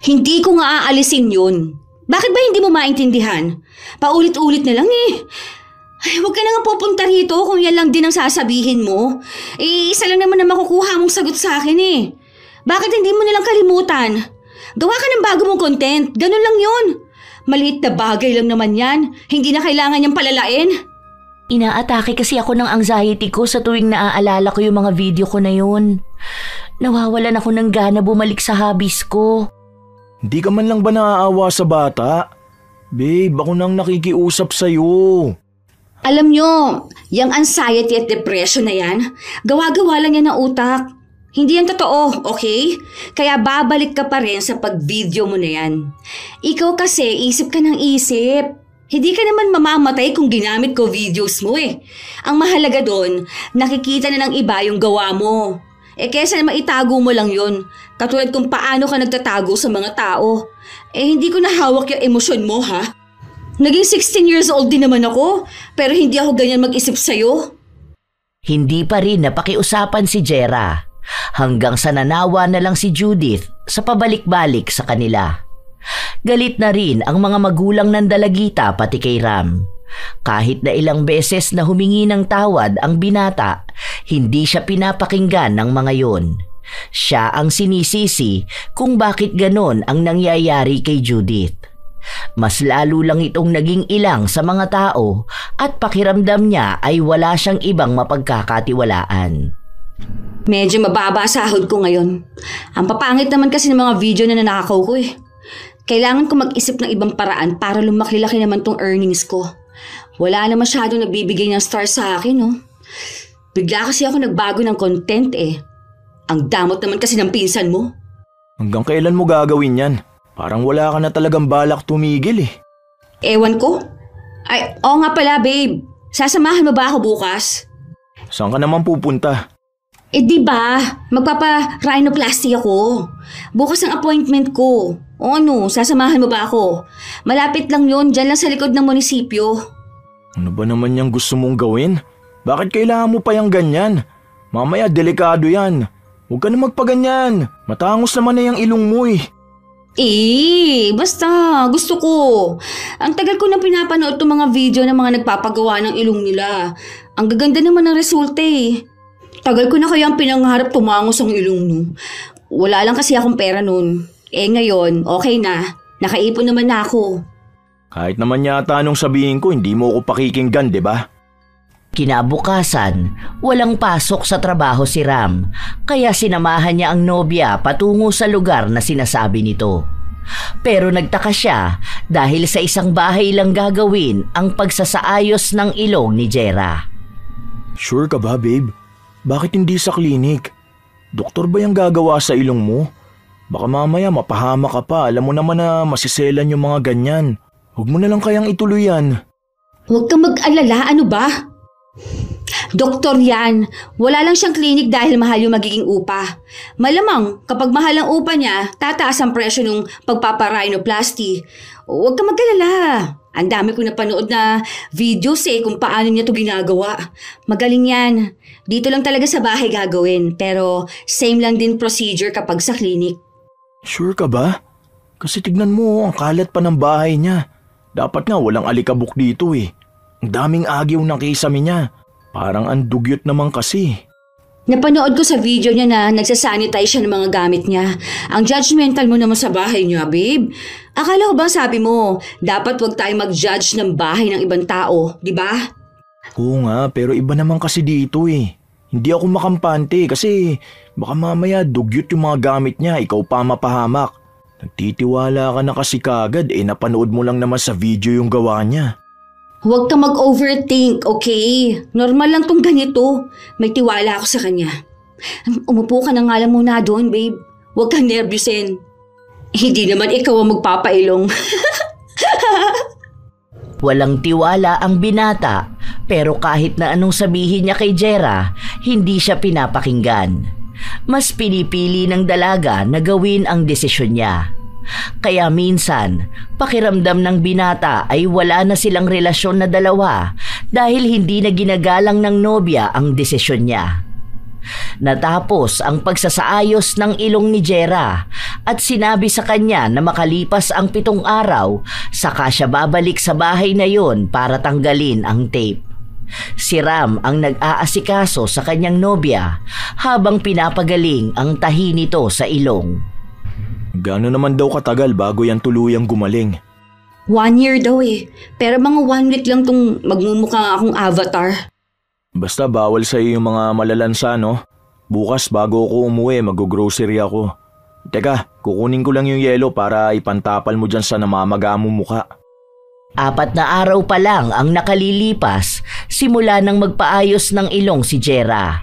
Speaker 1: Hindi ko nga aalisin yun. Bakit ba hindi mo maintindihan? Paulit-ulit na lang eh. Ay, huwag ka na nga pupunta rito kung yan lang din ang sasabihin mo. Eh, isa lang naman na makukuha mong sagot sa akin eh. Bakit hindi mo nalang kalimutan? Gawa ka ng bago mong content. Ganun lang yun. Maliit na bagay lang naman yan. Hindi na kailangan niyang palalain.
Speaker 3: Inaatake kasi ako ng anxiety ko sa tuwing naaalala ko yung mga video ko na yun. Nawawalan ako ng gana bumalik sa hobbies ko.
Speaker 2: Hindi ka man lang ba naaawa sa bata? Babe, ako nang nakikiusap sa'yo.
Speaker 1: Alam nyo, yung anxiety at depression na yan, gawa-gawa lang yan ng utak. Hindi yan totoo, okay? Kaya babalik ka pa rin sa pag-video mo na yan. Ikaw kasi, isip ka ng isip. Hindi ka naman mamamatay kung ginamit ko videos mo eh. Ang mahalaga doon, nakikita na ng iba yung gawa mo. Eh kesa na maitago mo lang yun, katulad kung paano ka nagtatago sa mga tao. Eh hindi ko nahawak yung emosyon mo ha. Naging 16 years old din naman ako, pero hindi ako ganyan mag-isip sa'yo.
Speaker 3: Hindi pa rin napakiusapan si Jera, hanggang sa nanawa na lang si Judith sa pabalik-balik sa kanila. Galit na rin ang mga magulang ng dalagita pati kay Ram. Kahit na ilang beses na humingi ng tawad ang binata, hindi siya pinapakinggan ng mga yon. Siya ang sinisisi kung bakit ganon ang nangyayari kay Judith. Mas lalo lang itong naging ilang sa mga tao at pakiramdam niya ay wala siyang ibang mapagkakatiwalaan.
Speaker 1: Medyo mababa sahod ko ngayon. Ang papangit naman kasi ng mga video na nanakaw ko eh. Kailangan ko mag-isip ng ibang paraan para lumaki-laki naman tong earnings ko. Wala na masyadong nagbibigay ng star sa akin, no? Bigla kasi ako nagbago ng content eh. Ang damot naman kasi ng pinsan mo.
Speaker 2: Hanggang kailan mo gagawin yan? Parang wala ka na talagang balak tumigil eh.
Speaker 1: Ewan ko. Ay, oo nga pala babe. Sasamahan mo ba ako bukas?
Speaker 2: Saan ka naman pupunta?
Speaker 1: Eh di ba, magpapa-rhinoplasty ako. Bukas ang appointment ko. O ano, sasamahan mo ba ako? Malapit lang yun, dyan lang sa likod ng munisipyo.
Speaker 2: Ano ba naman yung gusto mong gawin? Bakit kailangan mo pa yung ganyan? Mamaya delikado yan. Huwag ka na magpaganyan. Matangos naman na yung ilong mo eh.
Speaker 1: Basta, gusto ko. Ang tagal ko na pinapanood itong mga video ng mga nagpapagawa ng ilong nila. Ang gaganda naman ng resulta eh. Tagal ko na kayang pinangarap tumangos ang ilong no. Wala lang kasi akong pera nun. Eh ngayon, okay na. Nakaipon naman na ako.
Speaker 2: Kahit naman yata anong sabihin ko, hindi mo ako pakikinggan, di ba?
Speaker 3: Kinabukasan, walang pasok sa trabaho si Ram, kaya sinamahan niya ang nobya patungo sa lugar na sinasabi nito. Pero nagtaka siya dahil sa isang bahay lang gagawin ang pagsasaayos ng ilong ni Jera.
Speaker 2: Sure ka ba, babe? Bakit hindi sa klinik? Doktor ba yung gagawa sa ilong mo? Baka mamaya mapahama ka pa. Alam mo naman na masiselan yung mga ganyan. Huwag mo na lang kayang ituloy yan.
Speaker 1: Huwag kang mag-alala, ano ba? Doktor yan. Wala lang siyang klinik dahil mahal yung magiging upa. Malamang kapag mahal ang upa niya, tataas ang presyo ng pagpapa-rhinoplasty. Huwag kang mag-alala. Ang dami ko napanood na videos kung paano niya to ginagawa. Magaling yan. Dito lang talaga sa bahay gagawin, pero same lang din procedure kapag sa klinik.
Speaker 2: Sure ka ba? Kasi tignan mo, ang kalat pa ng bahay niya. Dapat nga walang alikabok dito eh. Ang daming agyo ng kisame niya. Parang ang dugyot naman kasi.
Speaker 1: Napanood ko sa video niya na nagsasanitize siya ng mga gamit niya. Ang judgmental mo naman sa bahay niya, babe. Akala ko ba sabi mo, dapat wag tayo mag-judge ng bahay ng ibang tao, di ba?
Speaker 2: Oo nga, pero iba naman kasi dito eh. Hindi ako makampante kasi baka mamaya dugyot yung mga gamit niya, ikaw pa mapahamak. Nagtitiwala ka na kasi kagad napanood mo lang naman sa video yung gawa niya.
Speaker 1: Huwag ka mag-overthink, okay? Normal lang tong ganito. May tiwala ako sa kanya. Umupo ka na nga lang muna doon, babe. Huwag kang nervyusin. Hindi naman ikaw ang magpapailong.
Speaker 3: Walang tiwala ang binata, pero kahit na anong sabihin niya kay Jera, hindi siya pinapakinggan. Mas pinipili ng dalaga na gawin ang desisyon niya. Kaya minsan, pakiramdam ng binata ay wala na silang relasyon na dalawa dahil hindi na ginagalang ng nobya ang desisyon niya. Natapos ang pagsasaayos ng ilong ni Jera at sinabi sa kanya na makalipas ang 7 araw, saka siya babalik sa bahay na yon para tanggalin ang tape. Si Ram ang nag-aasikaso sa kanyang nobya habang pinapagaling ang tahi nito sa ilong.
Speaker 2: Gaano naman daw katagal bago yan tuluyang gumaling?
Speaker 1: 1 year daw pero mga 1 week lang tong magmumukha akong avatar.
Speaker 2: Basta bawal sa'yo yung mga malalansa, no? Bukas bago ako umuwi, mag-grocery ako. Teka, kukunin ko lang yung yelo para ipantapal mo dyan sa namamaga mong mukha.
Speaker 3: 4 na araw pa lang ang nakalilipas simula nang magpaayos ng ilong si Jera.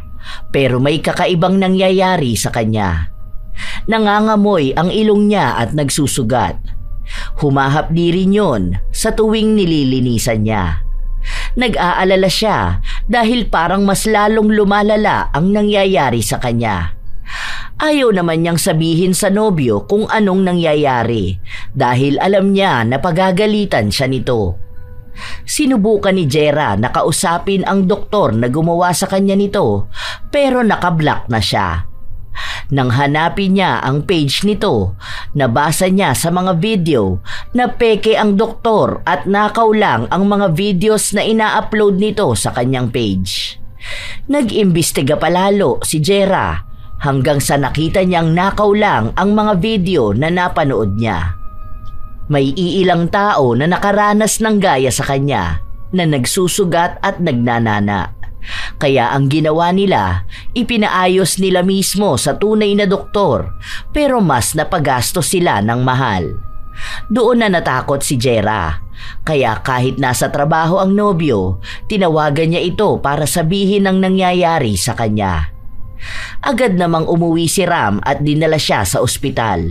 Speaker 3: Pero may kakaibang nangyayari sa kanya. Nangangamoy ang ilong niya at nagsusugat. Humahapdi rin yun sa tuwing nililinisan niya. Nag-aalala siya dahil parang mas lalong lumalala ang nangyayari sa kanya. Ayaw naman niyang sabihin sa nobyo kung anong nangyayari dahil alam niya na pagagalitan siya nito. Sinubukan ni Jera na kausapin ang doktor na gumawa sa kanya nito pero nakablock na siya. Nang hanapin niya ang page nito, nabasa niya sa mga video na peke ang doktor at nakaw lang ang mga videos na ina-upload nito sa kanyang page. Nag-imbestiga palalo si Jera hanggang sa nakita niyang nakaw lang ang mga video na napanood niya. May iilang tao na nakaranas ng gaya sa kanya na nagsusugat at nagnanana. Kaya ang ginawa nila, ipinaayos nila mismo sa tunay na doktor pero mas napagastos sila ng mahal. Doon na natakot si Jera. Kaya kahit nasa trabaho ang nobyo, tinawagan niya ito para sabihin ang nangyayari sa kanya. Agad namang umuwi si Ram at dinala siya sa ospital.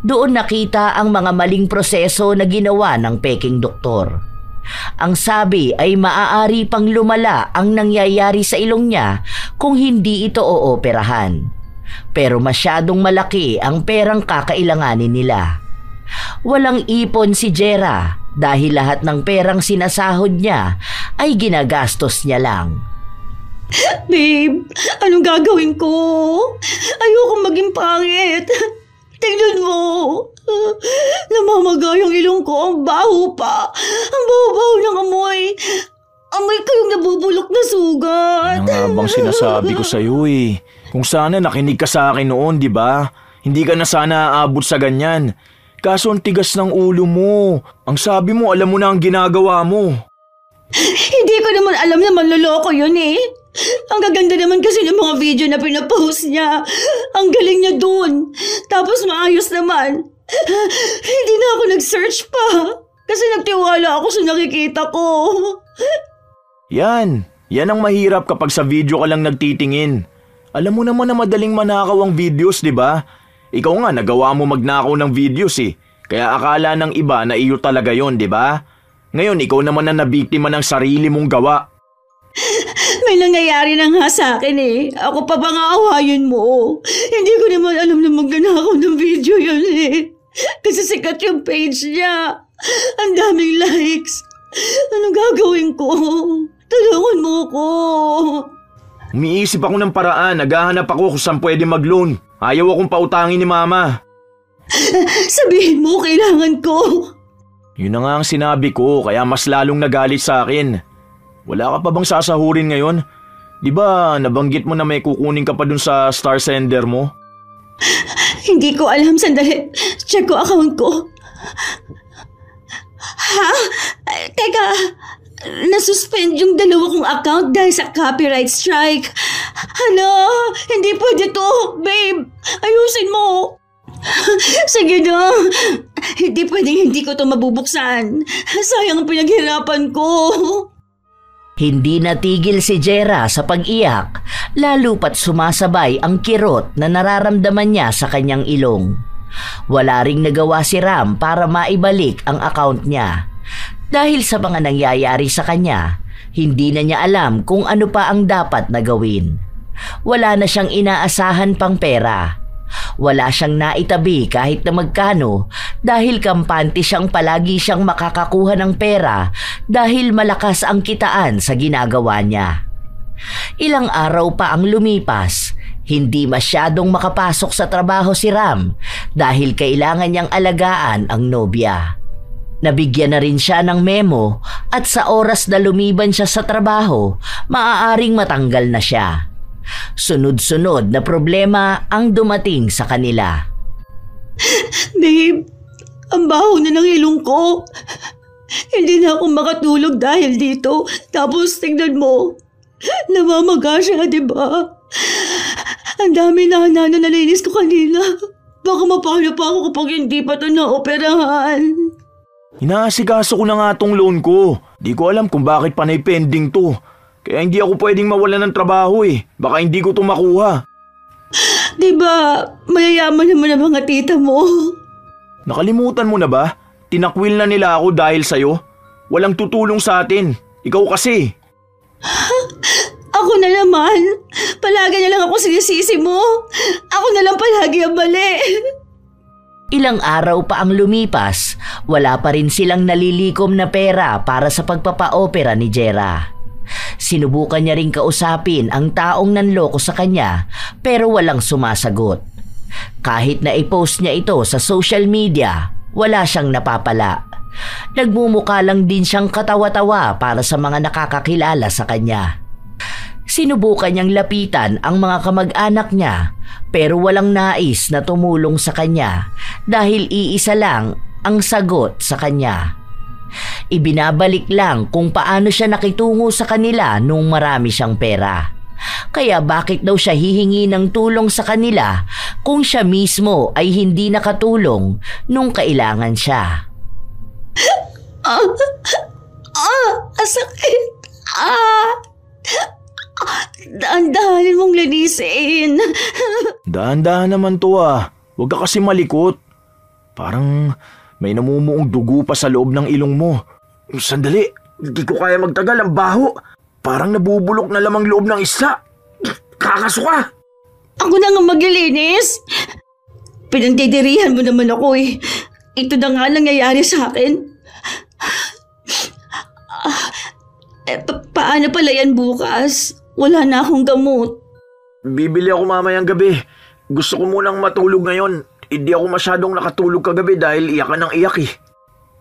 Speaker 3: Doon nakita ang mga maling proseso na ginawa ng peking doktor. Ang sabi ay maaari pang lumala ang nangyayari sa ilong niya kung hindi ito ooperahan. Pero masyadong malaki ang perang kakailanganin nila. Walang ipon si Jera dahil lahat ng perang sinasahod niya ay ginagastos niya lang.
Speaker 1: Babe, anong gagawin ko? Ayokong maging pangit. Tingnan mo. Namamaga yung ilong ko. Ang baho pa. Ang baho-baho ng amoy. Amoy ko yung nabubulok na sugat.
Speaker 2: Ano nga bang sinasabi ko sa'yo eh. Kung sana nakinig ka sa akin noon, di ba? Hindi ka na sana aabot sa ganyan. Kaso ang tigas ng ulo mo. Ang sabi mo, alam mo na ang ginagawa mo.
Speaker 1: Hindi ko naman alam na manloloko yun eh. Ang gaganda naman kasi ng mga video na pinapost niya. Ang galing niya dun. Tapos maayos naman. Hindi na ako nag-search pa. Kasi nagtiwala ako sa nakikita ko.
Speaker 2: Yan ang mahirap kapag sa video ka lang nagtitingin. Alam mo naman na madaling manakaw ang videos, di ba? Ikaw nga nagawa mo magnakaw ng videos eh. Kaya akala ng iba na iyo talaga yon, di ba? Ngayon ikaw naman na nabiktima ng sarili mong gawa.
Speaker 1: May nangyayari na nga sa akin eh. Ako pa bang aawayin mo? Hindi ko naman alam na magnanakaw ng video yun eh. Kasi sikat yung page niya. Ang daming likes. Anong gagawin ko? Tulungan mo ko.
Speaker 2: Umiisip ako ng paraan. Naghahanap ako kung saan pwede mag-loan. Ayaw akong pautangin ni Mama.
Speaker 1: Sabihin mo, kailangan ko.
Speaker 2: Yun na nga ang sinabi ko, kaya mas lalong nagalit sa akin. Wala ka pa bang sasahurin ngayon? Di ba nabanggit mo na may kukunin ka pa dun sa star sender mo?
Speaker 1: Hindi ko alam, sandali. Check ko account ko. Ha? Teka, nasuspend yung 2 kong account dahil sa copyright strike. Hala, hindi pwede to, babe. Ayusin mo. Sige na. Hindi ko to mabubuksan. Sayang ang pinaghirapan ko.
Speaker 3: Hindi natigil si Jera sa pag-iyak, lalo pat sumasabay ang kirot na nararamdaman niya sa kanyang ilong. Wala ring nagawa si Ram para maibalik ang account niya. Dahil sa mga nangyayari sa kanya, hindi na niya alam kung ano pa ang dapat na gawin. Wala na siyang inaasahan pang pera. Wala siyang naitabi kahit na magkano dahil kampante siyang palagi siyang makakakuha ng pera dahil malakas ang kitaan sa ginagawa niya. Ilang araw pa ang lumipas, hindi masyadong makapasok sa trabaho si Ram dahil kailangan niyang alagaan ang nobya. Nabigyan na rin siya ng memo at sa oras na lumiban siya sa trabaho, maaaring matanggal na siya. Sunod-sunod na problema ang dumating sa kanila.
Speaker 1: Babe, ang baho na ng ilong ko. Hindi na ako makatulog dahil dito. Tapos tingnan mo, namamaga siya, di ba? Ang dami na nalinis ko kanina. Baka mapahalo pa ako kapag hindi pa ito naoperahan.
Speaker 2: Inaasikaso ko na nga tong loan ko. Di ko alam kung bakit panay pending to. Kaya hindi ako pwedeng mawalan ng trabaho eh. Baka hindi ko to makuha.
Speaker 1: Diba, mayayaman naman ang mga tita mo.
Speaker 2: Nakalimutan mo na ba? Tinakwil na nila ako dahil sa'yo. Walang tutulong sa atin. Ikaw kasi.
Speaker 1: Ako na naman. Palagi na lang ako sinisisi mo. Ako na lang palagi ang mali.
Speaker 3: Ilang araw pa ang lumipas, wala pa rin silang nalilikom na pera para sa pagpapa-opera ni Jera. Sinubukan niya ring kausapin ang taong nanloko sa kanya pero walang sumasagot. Kahit na i-post niya ito sa social media, wala siyang napapala. Nagmumukha lang din siyang katawa-tawa para sa mga nakakakilala sa kanya. Sinubukan niyang lapitan ang mga kamag-anak niya pero walang nais na tumulong sa kanya dahil iisa lang ang sagot sa kanya. Ibinabalik lang kung paano siya nakitungo sa kanila nung marami siyang pera. Kaya bakit daw siya hihingi ng tulong sa kanila kung siya mismo ay hindi nakatulong nung kailangan siya?
Speaker 1: Sakit. Dahan-dahanin mong linisin.
Speaker 2: Dahan-dahan naman to ah. Huwag ka kasi malikot. Parang may namumuong dugo pa sa loob ng ilong mo. Sandali, hindi ko kaya magtagal, ang baho. Parang nabubulok na lamang loob ng isla. Kakasuka!
Speaker 1: Ako na nga maglilinis. Pinagdidirihan mo naman ako eh. Ito na nga nangyayari sa akin. Paano pala yan bukas? Wala na akong gamot.
Speaker 2: Bibili ako mamayang gabi. Gusto ko munang matulog ngayon. Hindi ako masyadong nakatulog kagabi dahil iyak ka ng iyak eh.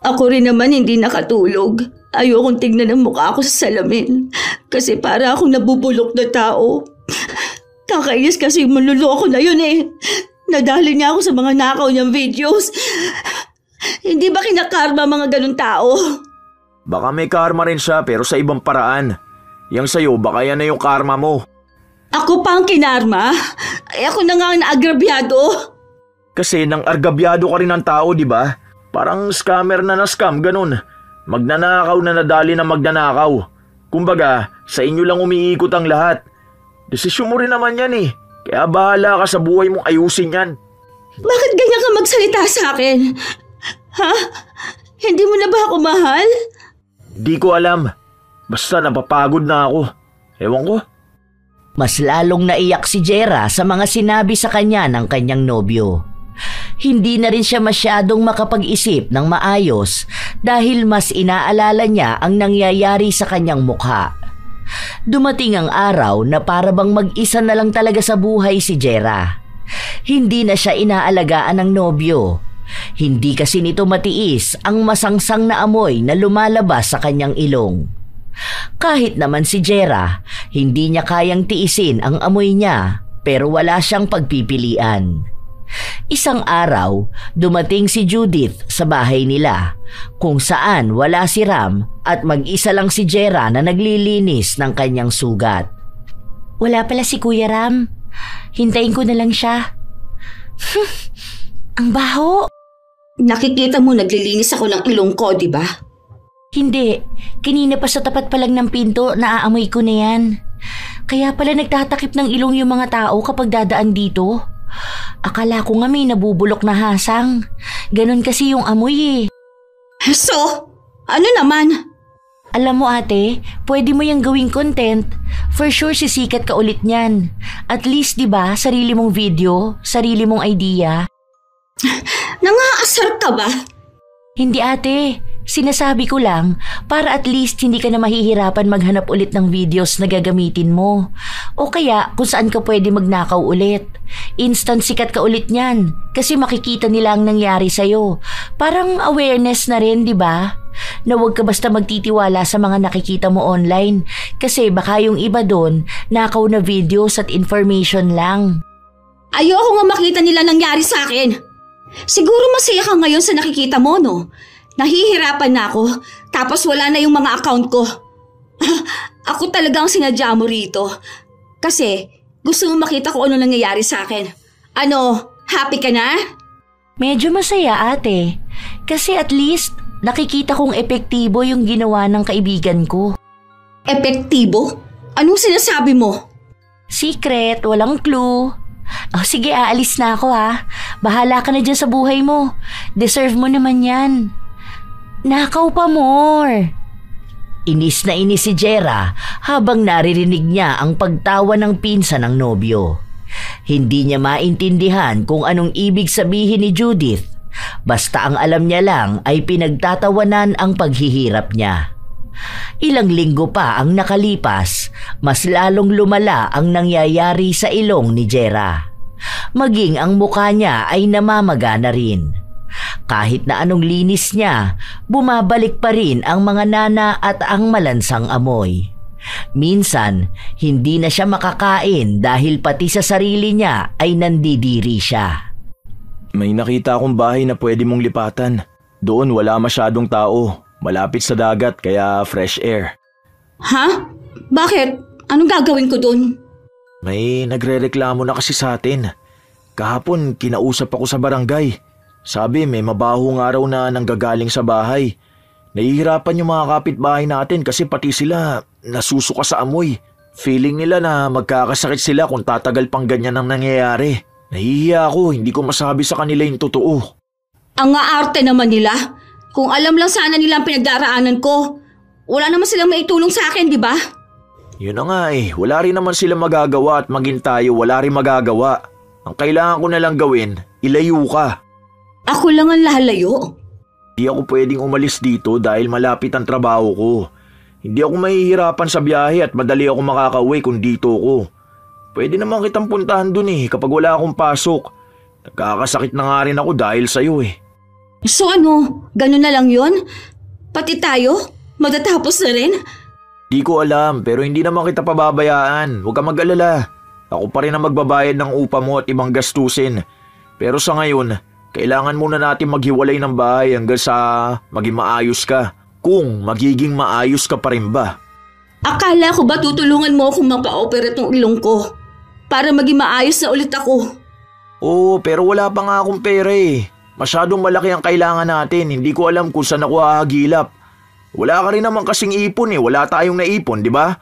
Speaker 1: Ako rin naman hindi nakatulog. Ayokong tignan ang mukha ko sa salamin. Kasi para akong nabubulok na tao. Kakainis kasi manluloko na yun eh. Nadali niya ako sa mga nakaw niyang videos. Hindi ba kinakarma mga ganun tao?
Speaker 2: Baka may karma rin siya pero sa ibang paraan. Yang sa'yo, baka yan na yung karma mo.
Speaker 1: Ako pa ang kinarma? Ay ako na nga ang naagrabyado.
Speaker 2: Kasi nang argabyado ka rin ng tao, di ba? Parang scammer na na-scam, ganun. Magnanakaw na nadali na magnanakaw. Kumbaga, sa inyo lang umiikot ang lahat. Desisyon mo rin naman yan eh. Kaya bahala ka sa buhay mong ayusin yan.
Speaker 1: Bakit ganyan ka magsalita sa akin? Ha? Hindi mo na ba ako mahal?
Speaker 2: Di ko alam. Basta napapagod na ako. Ewan ko.
Speaker 3: Mas lalong naiyak si Jera sa mga sinabi sa kanya ng kanyang nobyo. Hindi na rin siya masyadong makapag-isip ng maayos dahil mas inaalala niya ang nangyayari sa kanyang mukha. Dumating ang araw na para bang mag-isa na lang talaga sa buhay si Jera. Hindi na siya inaalagaan ng nobyo. Hindi kasi nito matiis ang masangsang na amoy na lumalabas sa kanyang ilong. Kahit naman si Jera, hindi niya kayang tiisin ang amoy niya pero wala siyang pagpipilian. Isang araw, dumating si Judith sa bahay nila kung saan wala si Ram at mag-isa lang si Jera na naglilinis ng kanyang sugat. Wala pala si Kuya Ram. Hintayin ko na lang siya. Ang baho.
Speaker 1: Nakikita mo naglilinis ako ng ilong ko, di ba?
Speaker 3: Hindi. Kanina pa sa tapat pa lang ng pinto, naaamoy ko na yan. Kaya pala nagtatakip ng ilong yung mga tao kapag dadaan dito. Akala ko nga may nabubulok na hasang. Ganon kasi yung amoy eh.
Speaker 1: So, ano naman?
Speaker 3: Alam mo ate, pwede mo yung gawing content. For sure sisikat ka ulit niyan. At least 'di ba, sarili mong video, sarili mong idea.
Speaker 1: Nangaasar ka ba?
Speaker 3: Hindi ate, sinasabi ko lang para at least hindi ka na mahihirapan maghanap ulit ng videos na gagamitin mo. O kaya kung saan ka pwede magnakaw ulit. Instant sikat ka ulit niyan kasi makikita nila ang nangyari sa'yo. Parang awareness na rin, di ba? Na huwag ka basta magtitiwala sa mga nakikita mo online kasi baka yung iba doon nakaw na videos at information lang.
Speaker 1: Ayoko nga makita nila nangyari sa akin. Siguro masaya ka ngayon sa nakikita mo, no? Nahihirapan na ako, tapos wala na yung mga account ko. Ako talagang sinadya mo rito. Kasi gusto mo makita kung ano nangyayari sa akin. Ano, happy ka na?
Speaker 3: Medyo masaya ate. Kasi at least nakikita kong epektibo yung ginawa ng kaibigan ko.
Speaker 1: Epektibo? Anong sinasabi mo?
Speaker 3: Secret, walang clue. Oh, sige, aalis na ako ha. Bahala ka na dyan sa buhay mo. Deserve mo naman yan. Nakaw pa more. Inis na inis si Jera habang naririnig niya ang pagtawa ng pinsan ng nobyo. Hindi niya maintindihan kung anong ibig sabihin ni Judith. Basta ang alam niya lang ay pinagtatawanan ang paghihirap niya. Ilang linggo pa ang nakalipas, mas lalong lumala ang nangyayari sa ilong ni Jera. Maging ang mukha niya ay namamaga na rin. Kahit na anong linis niya, bumabalik pa rin ang mga nana at ang malansang amoy. Minsan, hindi na siya makakain dahil pati sa sarili niya ay nandidiri siya.
Speaker 2: May nakita akong bahay na pwede mong lipatan. Doon wala masyadong tao. Malapit sa dagat kaya fresh air.
Speaker 1: Ha? Bakit? Anong gagawin ko dun?
Speaker 2: May nagrereklamo na kasi sa atin. Kahapon kinausap ako sa barangay. Sabi may mabahong araw na nanggagaling sa bahay. Nahihirapan yung mga kapitbahay natin kasi pati sila nasusuka sa amoy. Feeling nila na magkakasakit sila kung tatagal pang ganyan ang nangyayari. Nahihiya ako, hindi ko masabi sa kanila yung totoo.
Speaker 1: Ang aarte naman nila. Kung alam lang sana nila ang pinagdaraanan ko, wala naman silang maitulong sa akin, di ba?
Speaker 2: Yun na nga wala rin naman sila magagawa at maging tayo wala rin magagawa. Ang kailangan ko na lang gawin, ilayo ka.
Speaker 1: Ako lang ang lalayo.
Speaker 2: Hindi ako pwedeng umalis dito dahil malapit ang trabaho ko. Hindi ako mahihirapan sa biyahe at madali ako makakauwi kung dito ko. Pwede naman kitang puntahan dun kapag wala akong pasok. Nagkakasakit na nga rin ako dahil sa'yo
Speaker 1: So ano, ganun na lang yun? Pati tayo? Matatapos na rin?
Speaker 2: Di ko alam pero hindi naman kita pababayaan. Huwag ka mag-alala. Ako pa rin ang magbabayad ng upa mo at ibang gastusin. Pero sa ngayon, kailangan muna natin maghiwalay ng bahay hanggang sa maging maayos ka. Kung magiging maayos ka pa rin ba?
Speaker 1: Akala ko ba tutulungan mo akong mapa-operate ng ilong ko? Para maging maayos na ulit ako.
Speaker 2: Oo, pero wala pa nga akong pera Masyadong malaki ang kailangan natin. Hindi ko alam kung saan ako hahagilap. Wala ka rin naman kasing ipon Wala tayong naipon, di ba?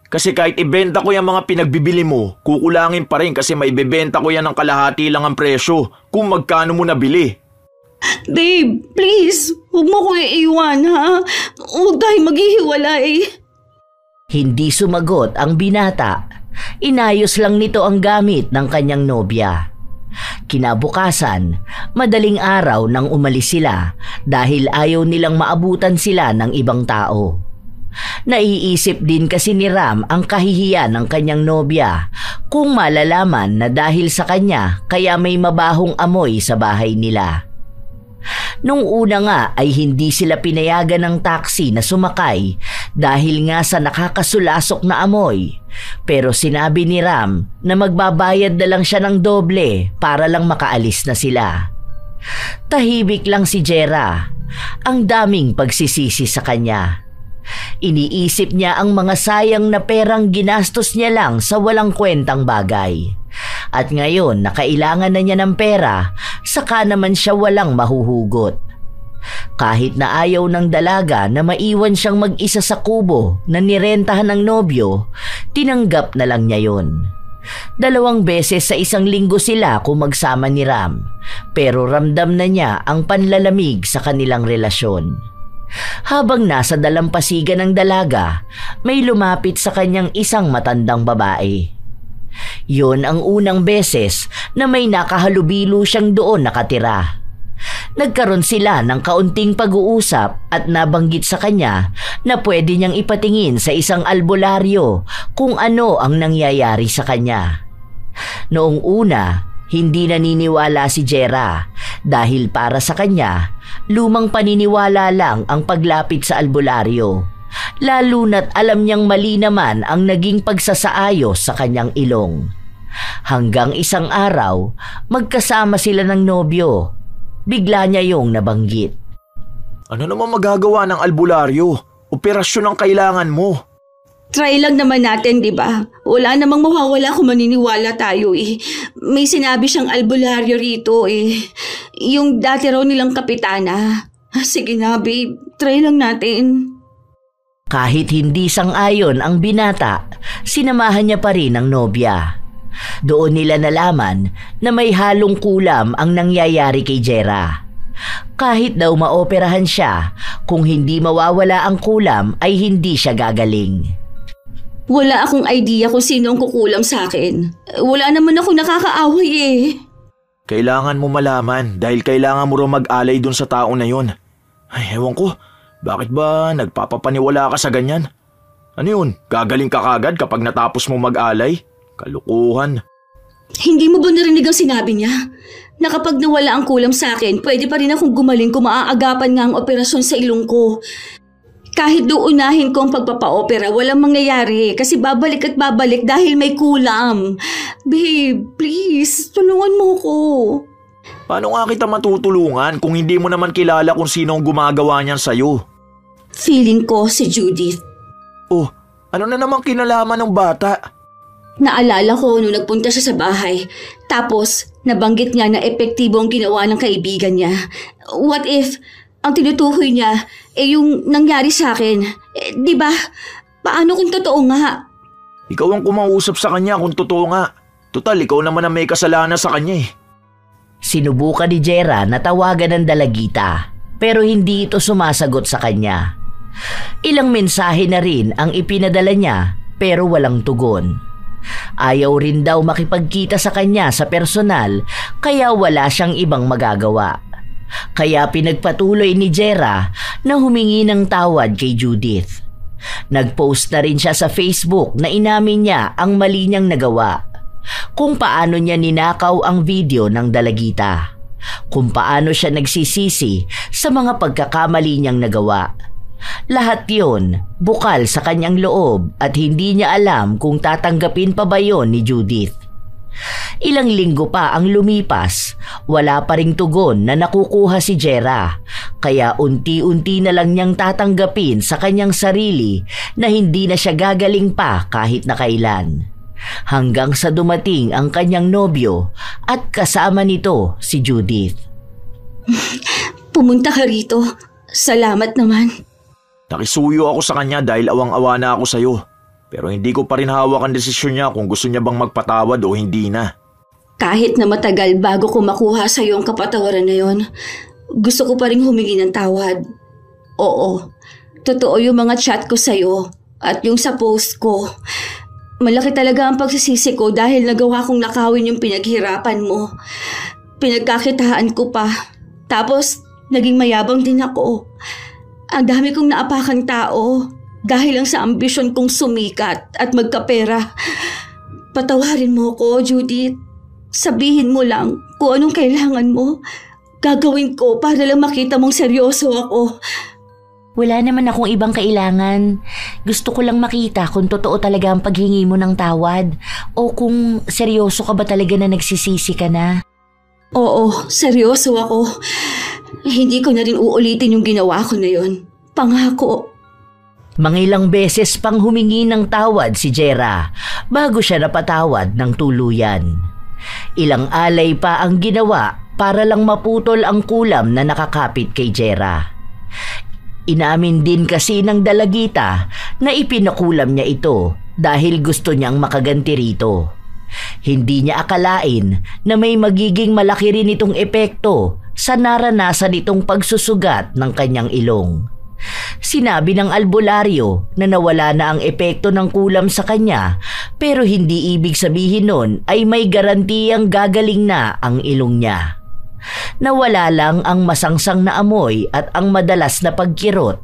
Speaker 2: Kasi kahit ibenta ko yung mga pinagbibili mo, kukulangin pa rin kasi maibebenta ko yan ng kalahati lang ang presyo kung magkano mo nabili.
Speaker 1: Babe, please, huwag mo ko iiwan, ha? Huwag tayo maghihiwalay.
Speaker 3: Hindi sumagot ang binata. Inayos lang nito ang gamit ng kanyang nobya. Kinabukasan, madaling araw nang umalis sila dahil ayaw nilang maabutan sila ng ibang tao. Naiisip din kasi ni Ram ang kahihiyan ng kanyang nobya kung malalaman na dahil sa kanya kaya may mabahong amoy sa bahay nila. Nung una nga ay hindi sila pinayagan ng taxi na sumakay dahil nga sa nakakasulasok na amoy. Pero sinabi ni Ram na magbabayad na lang siya ng doble para lang makaalis na sila. Tahimik lang si Jera. Ang daming pagsisisi sa kanya. Iniisip niya ang mga sayang na perang ginastos niya lang sa walang kwentang bagay. At ngayon na kailangan na niya ng pera, saka naman siya walang mahuhugot. Kahit na ayaw ng dalaga na maiwan siyang mag-isa sa kubo na nirentahan ng nobyo, tinanggap na lang niya yon. 2 beses sa isang linggo sila kung magsama ni Ram, pero ramdam na niya ang panlalamig sa kanilang relasyon. Habang nasa dalampasigan ng dalaga, may lumapit sa kanyang isang matandang babae. Yon ang unang beses na may nakahalubilo siyang doon nakatira. Nagkaroon sila ng kaunting pag-uusap at nabanggit sa kanya na pwede niyang ipatingin sa isang albularyo kung ano ang nangyayari sa kanya. Noong una, hindi naniniwala si Jera dahil para sa kanya, lumang paniniwala lang ang paglapit sa albularyo. Lalo na't alam niyang mali naman ang naging pagsasaayos sa kanyang ilong. Hanggang isang araw, magkasama sila ng nobyo. Bigla niya yung nabanggit.
Speaker 2: Ano naman magagawa ng albularyo? Operasyon ang kailangan mo.
Speaker 1: Try lang naman natin, di ba? Wala namang mawawala kung maniniwala tayo eh. May sinabi siyang albularyo rito eh. Yung dati raw nilang kapitana. Sige na, babe. Try lang natin.
Speaker 3: Kahit hindi sang-ayon ang binata, sinamahan niya pa rin ang nobya. Doon nila nalaman na may halong kulam ang nangyayari kay Jera. Kahit daw maoperahan siya, kung hindi mawawala ang kulam ay hindi siya gagaling.
Speaker 1: Wala akong idea kung sino ang kukulam sa akin. Wala naman ako nakakaaway eh.
Speaker 2: Kailangan mo malaman dahil kailangan mo rin mag-alay dun sa tao na yon. Ay, ewan ko. Bakit ba nagpapapaniwala ka sa ganyan? Ano yun? Gagaling ka kagad kapag natapos mo mag-alay? Kalukuhan.
Speaker 1: Hindi mo ba narinig ang sinabi niya? Na kapag nawala ang kulam sa akin, pwede pa rin akong gumaling kung maaagapan nga ang operasyon sa ilong ko. Kahit uunahin ko ang pagpapa-opera, walang mangyayari kasi babalik at babalik dahil may kulam. Babe, please, tulungan mo ko.
Speaker 2: Paano nga kita matutulungan kung hindi mo naman kilala kung sino ang gumagawa niyan sa'yo?
Speaker 1: Feeling ko si Judith.
Speaker 2: Oh, ano na namang kinalaman ng bata?
Speaker 1: Naalala ko nung nagpunta siya sa bahay. Tapos, nabanggit niya na epektibo ang ginawa ng kaibigan niya. What if ang tinutukoy niya yung nangyari sa akin? Di ba? Paano kung totoo nga?
Speaker 2: Ikaw ang kumausap sa kanya kung totoo nga. Total, ikaw naman ang may kasalanan sa kanya eh.
Speaker 3: Sinubukan ni Jera na tawagan ng dalagita, pero hindi ito sumasagot sa kanya. Ilang mensahe na rin ang ipinadala niya, pero walang tugon. Ayaw rin daw makipagkita sa kanya sa personal, kaya wala siyang ibang magagawa. Kaya pinagpatuloy ni Jera na humingi ng tawad kay Judith. Nagpost na rin siya sa Facebook na inamin niya ang mali niyang nagawa. Kung paano niya ninakaw ang video ng dalagita. Kung paano siya nagsisisi sa mga pagkakamali niyang nagawa. Lahat yon bukal sa kanyang loob at hindi niya alam kung tatanggapin pa ba yon ni Judith. Ilang linggo pa ang lumipas, wala pa ring tugon na nakukuha si Jera, kaya unti-unti na lang niyang tatanggapin sa kanyang sarili na hindi na siya gagaling pa kahit na kailan. Hanggang sa dumating ang kanyang nobyo at kasama nito si Judith.
Speaker 1: Pumunta ka rito. Salamat naman.
Speaker 2: Nakisuyo ako sa kanya dahil awang-awa na ako sa'yo. Pero hindi ko pa rin hawak ang desisyon niya kung gusto niya bang magpatawad o hindi na.
Speaker 1: Kahit na matagal bago ko makuha sa'yo ang kapatawaran na yon, gusto ko pa rin humingi ng tawad. Oo, totoo yung mga chat ko sa'yo at yung sa post ko. Malaki talaga ang pagsisisi ko dahil nagawa kong nakawin yung pinaghirapan mo. Pinagkakitaan ko pa. Tapos, naging mayabang din ako. Ang dami kong naapakang tao dahil lang sa ambisyon kong sumikat at magkapera. Patawarin mo ko, Judith. Sabihin mo lang kung anong kailangan mo. Gagawin ko para lang makita mong seryoso ako.
Speaker 5: Wala naman akong ibang kailangan.
Speaker 3: Gusto ko lang makita kung totoo talaga ang paghingi mo ng tawad o kung seryoso ka ba talaga na nagsisisi ka na.
Speaker 1: Oo, seryoso ako. Hindi ko na rin uulitin yung ginawa ko na yun. Pangako.
Speaker 3: Mangilang beses pang humingi ng tawad si Jera bago siya napatawad ng tuluyan. Ilang alay pa ang ginawa para lang maputol ang kulam na nakakapit kay Jera. Inamin din kasi ng dalagita na ipinakulam niya ito dahil gusto niyang makaganti rito. Hindi niya akalain na may magiging malaki rin itong epekto sa naranasan itong pagsusugat ng kanyang ilong. Sinabi ng albularyo na nawala na ang epekto ng kulam sa kanya pero hindi ibig sabihin nun ay may garantiyang gagaling na ang ilong niya. Nawala lang ang masangsang na amoy at ang madalas na pagkirot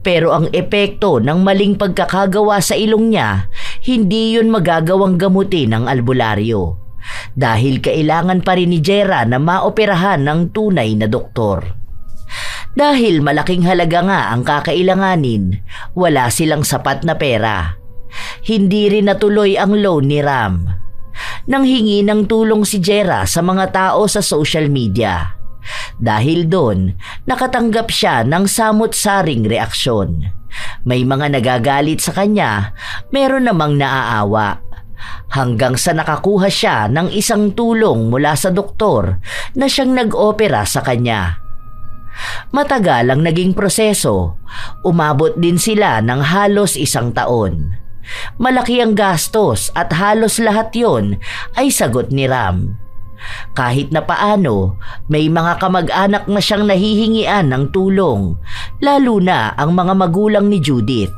Speaker 3: pero ang epekto ng maling pagkakagawa sa ilong niya hindi yun magagawang gamutin ng albularyo dahil kailangan pa rin ni Jera na maoperahan ng tunay na doktor. Dahil malaking halaga nga ang kakailanganin, wala silang sapat na pera. Hindi rin natuloy ang loan ni Ram. Nanghingi ng tulong si Jera sa mga tao sa social media. Dahil doon, nakatanggap siya ng samot-saring reaksyon. May mga nagagalit sa kanya, meron namang naaawa. Hanggang sa nakakuha siya ng isang tulong mula sa doktor na siyang nag-opera sa kanya. Matagal ang naging proseso. Umabot din sila ng halos 1 taon. Malaki ang gastos at halos lahat yon ay sagot ni Ram. Kahit na paano, may mga kamag-anak na siyang nahihingian ng tulong, lalo na ang mga magulang ni Judith.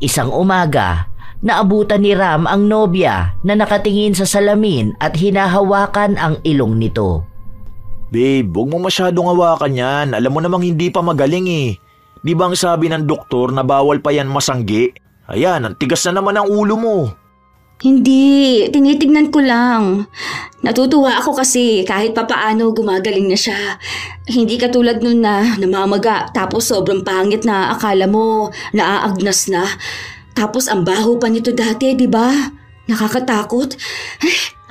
Speaker 3: Isang umaga, naabutan ni Ram ang nobya na nakatingin sa salamin at hinahawakan ang ilong nito.
Speaker 2: Babe, huwag mo masyadong hawakan yan. Alam mo namang hindi pa magaling eh. Di ba ang sabi ng doktor na bawal pa yan masanggi? Ayan, ang tigas na naman ang ulo mo.
Speaker 1: Hindi, tinitignan ko lang. Natutuwa ako kasi kahit papaano gumagaling na siya. Hindi katulad nun na namamaga tapos sobrang pangit na akala mo naaagnas na. Tapos ang baho pa nito dati, di ba? Nakakatakot.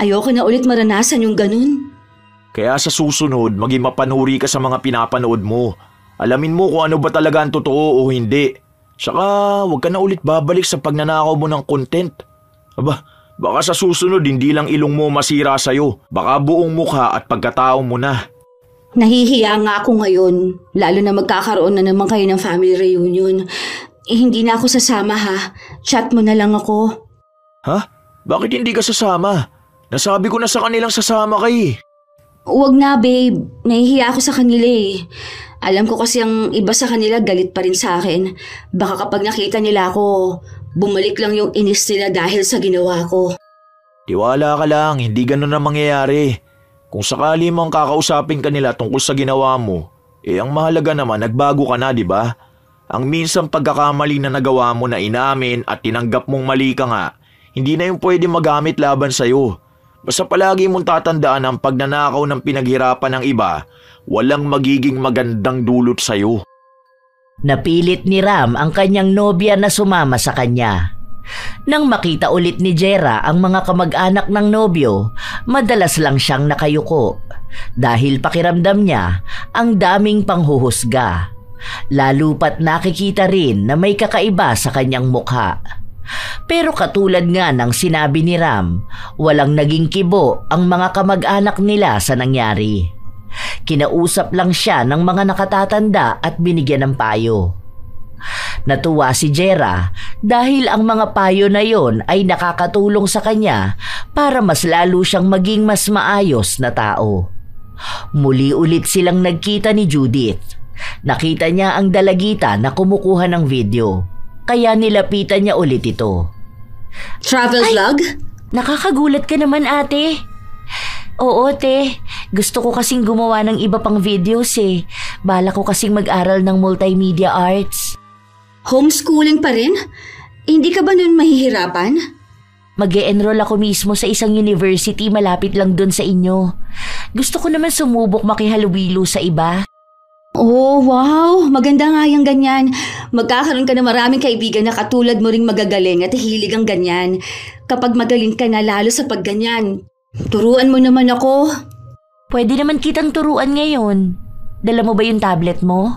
Speaker 1: Ayoko na ulit maranasan yung ganun.
Speaker 2: Kaya sa susunod, maging mapanuri ka sa mga pinapanood mo. Alamin mo kung ano ba talaga ang totoo o hindi. Saka, huwag ka na ulit babalik sa pagnanakaw mo ng content. Aba, baka sa susunod hindi lang ilong mo masira sa'yo. Baka buong mukha at pagkatao mo na.
Speaker 1: Nahihiya nga ako ngayon, lalo na magkakaroon na naman kayo ng family reunion. Hindi na ako sasama ha. Chat mo na lang ako.
Speaker 2: Ha? Bakit hindi ka sasama? Nasabi ko na sa kanilang sasama ka eh.
Speaker 1: Huwag na babe, nahihiya ako sa kanila eh. Alam ko kasi ang iba sa kanila galit pa rin sa akin. Baka kapag nakita nila ako, bumalik lang yung inis nila dahil sa ginawa ko.
Speaker 2: Tiwala ka lang, hindi ganun na mangyayari. Kung sakali mong kakausapin ka nila tungkol sa ginawa mo, ang mahalaga naman nagbago ka na, di ba? Ang minsang pagkakamali na nagawa mo na inamin at tinanggap mong mali ka nga, hindi na yung pwede magamit laban sa'yo. Basta palagi mong tatandaan ang pagnanakaw ng pinaghirapan ng iba, walang magiging magandang dulot sa'yo.
Speaker 3: Napilit ni Ram ang kanyang nobya na sumama sa kanya. Nang makita ulit ni Jera ang mga kamag-anak ng nobyo, madalas lang siyang nakayuko dahil pakiramdam niya ang daming panghuhusga. Lalo pat nakikita rin na may kakaiba sa kanyang mukha. Pero katulad nga ng sinabi ni Ram, walang naging kibo ang mga kamag-anak nila sa nangyari. Kinausap lang siya ng mga nakatatanda at binigyan ng payo. Natuwa si Jera dahil ang mga payo na yon ay nakakatulong sa kanya para mas lalo siyang maging mas maayos na tao. Muli ulit silang nagkita ni Judith. Nakita niya ang dalagita na kumukuha ng video. Kaya nilapitan niya ulit ito.
Speaker 1: Travel vlog?
Speaker 3: Nakakagulat ka naman ate. Oo te, gusto ko kasing gumawa ng iba pang videos eh. Bala ko kasing mag-aral ng multimedia arts.
Speaker 1: Homeschooling pa rin? Hindi ka ba nun mahihirapan?
Speaker 3: Mag-e-enroll ako mismo sa isang university malapit lang dun sa inyo. Gusto ko naman sumubok makihalubilo sa iba.
Speaker 1: Oh, wow! Maganda nga yung ganyan. Magkakaroon ka na maraming kaibigan na katulad mo ring magagaling at hilig ang ganyan. Kapag magaling ka na lalo sa pagganyan, turuan mo naman ako.
Speaker 3: Pwede naman kitang turuan ngayon. Dala mo ba yung tablet mo?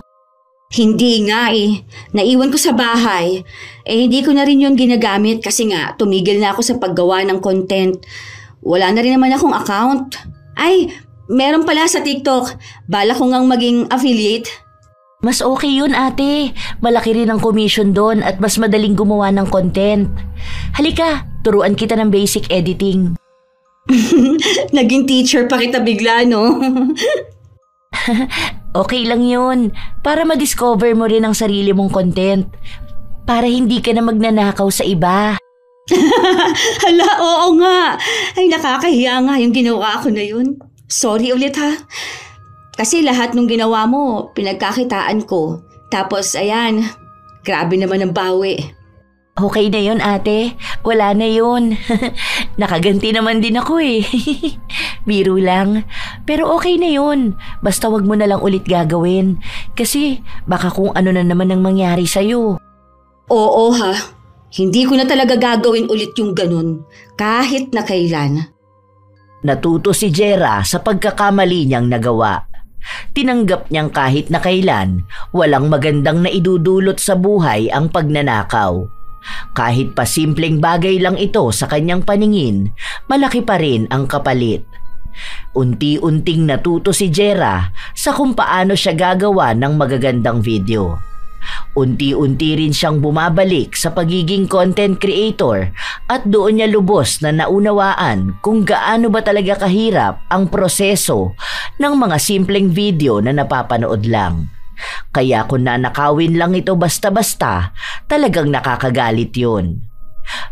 Speaker 1: Hindi nga eh. Naiwan ko sa bahay. Hindi ko na rin yun ginagamit kasi nga tumigil na ako sa paggawa ng content. Wala na rin naman akong account. Ay, meron pala sa TikTok. Bala ko ngang maging affiliate.
Speaker 3: Mas okay yun, ate. Malaki rin ang commission doon at mas madaling gumawa ng content. Halika, turuan kita ng basic editing.
Speaker 1: Naging teacher pa kita bigla, no?
Speaker 3: Okay lang yun. Para ma-discover mo rin ang sarili mong content. Para hindi ka na magnanakaw sa iba.
Speaker 1: Hala, oo nga. Ay, nakakahiya nga yung ginawa ko na yun. Sorry ulit ha. Kasi lahat nung ginawa mo, pinagkakitaan ko. Tapos ayan, grabe naman ang bawi.
Speaker 3: Okay na yun, ate. Wala na yun. Nakaganti naman din ako eh. Biro lang. Pero okay na yun. Basta wag mo na lang ulit gagawin. Kasi baka kung ano na naman ang mangyari sa'yo.
Speaker 1: Oo ha. Hindi ko na talaga gagawin ulit yung ganun. Kahit na kailan.
Speaker 3: Natuto si Jera sa pagkakamali niyang nagawa. Tinanggap niyang kahit na kailan, walang magandang naidudulot sa buhay ang pagnanakaw. Kahit pa simpleng bagay lang ito sa kanyang paningin, malaki pa rin ang kapalit. Unti-unting natuto si Jera sa kung paano siya gagawa ng magagandang video. Unti-unti rin siyang bumabalik sa pagiging content creator at doon niya lubos na naunawaan kung gaano ba talaga kahirap ang proseso ng mga simpleng video na napapanood lang. Kaya kung nanakawin lang ito basta-basta, talagang nakakagalit yun.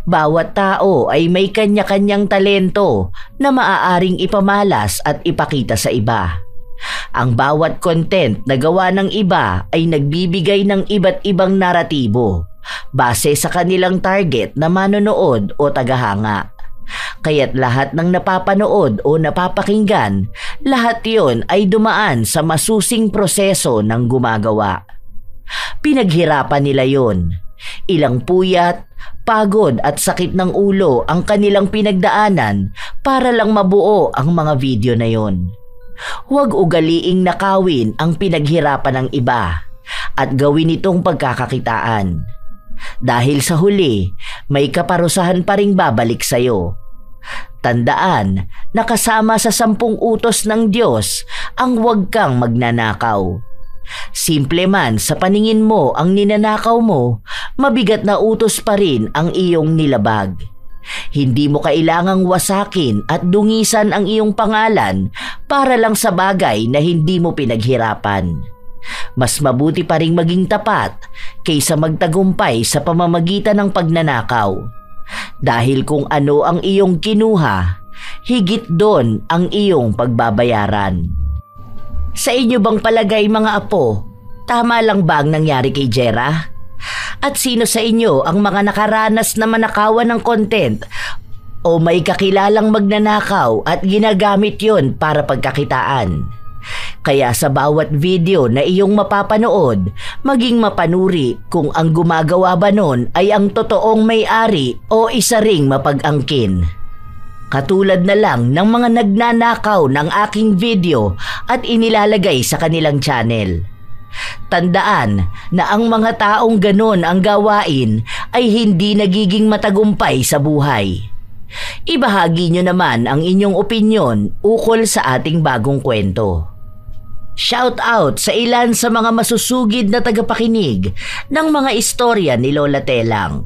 Speaker 3: Bawat tao ay may kanya-kanyang talento na maaaring ipamalas at ipakita sa iba. Ang bawat content na gawa ng iba ay nagbibigay ng iba't ibang naratibo base sa kanilang target na manonood o tagahanga. Kaya't lahat ng napapanood o napapakinggan, lahat yon ay dumaan sa masusing proseso ng gumagawa. Pinaghirapan nila yon. Ilang puyat, pagod at sakit ng ulo ang kanilang pinagdaanan para lang mabuo ang mga video na yon. Huwag ugaliing nakawin ang pinaghirapan ng iba at gawin itong pagkakakitaan. Dahil sa huli, may kaparusahan pa ring babalik sa'yo. Tandaan na kasama sa 10 utos ng Diyos ang huwag kang magnanakaw. Simple man sa paningin mo ang ninanakaw mo, mabigat na utos pa rin ang iyong nilabag. Hindi mo kailangang wasakin at dungisan ang iyong pangalan para lang sa bagay na hindi mo pinaghirapan. Mas mabuti pa ring maging tapat kaysa magtagumpay sa pamamagitan ng pagnanakaw. Dahil kung ano ang iyong kinuha, higit doon ang iyong pagbabayaran. Sa inyo bang palagay mga apo, tama lang ba ang nangyari kay Jera? At sino sa inyo ang mga nakaranas na manakawan ng content o may kakilalang magnanakaw at ginagamit yon para pagkakitaan? Kaya sa bawat video na iyong mapapanood, maging mapanuri kung ang gumagawa ba nun ay ang totoong may-ari o isa ring mapag-angkin. Katulad na lang ng mga nagnanakaw ng aking video at inilalagay sa kanilang channel. Tandaan na ang mga taong ganon ang gawain ay hindi nagiging matagumpay sa buhay. Ibahagi nyo naman ang inyong opinyon ukol sa ating bagong kwento. Shout out sa ilan sa mga masusugid na tagapakinig ng mga istorya ni Lola Telang.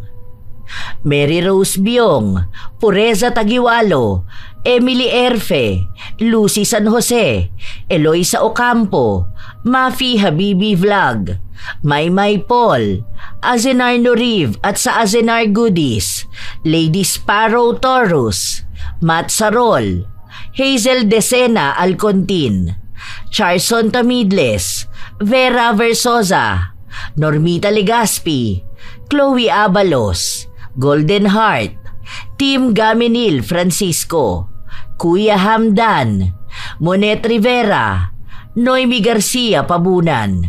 Speaker 3: Mary Rose Biong, Pureza Tagiwalo, Emily Erfe, Lucy San Jose, Eloisa Ocampo, Mafi Habibi Vlog, Maymay Paul, Azenar Noriv at sa Azenar Goodies, Lady Sparrow Taurus, Matt Sarol, Hazel Decena Alcontin, Charson Tamidles, Vera Versosa, Normita Legaspi, Chloe Abalos, Golden Heart, Team Gaminil Francisco, Kuya Hamdan, Monet Rivera, Noemi Garcia Pabunan.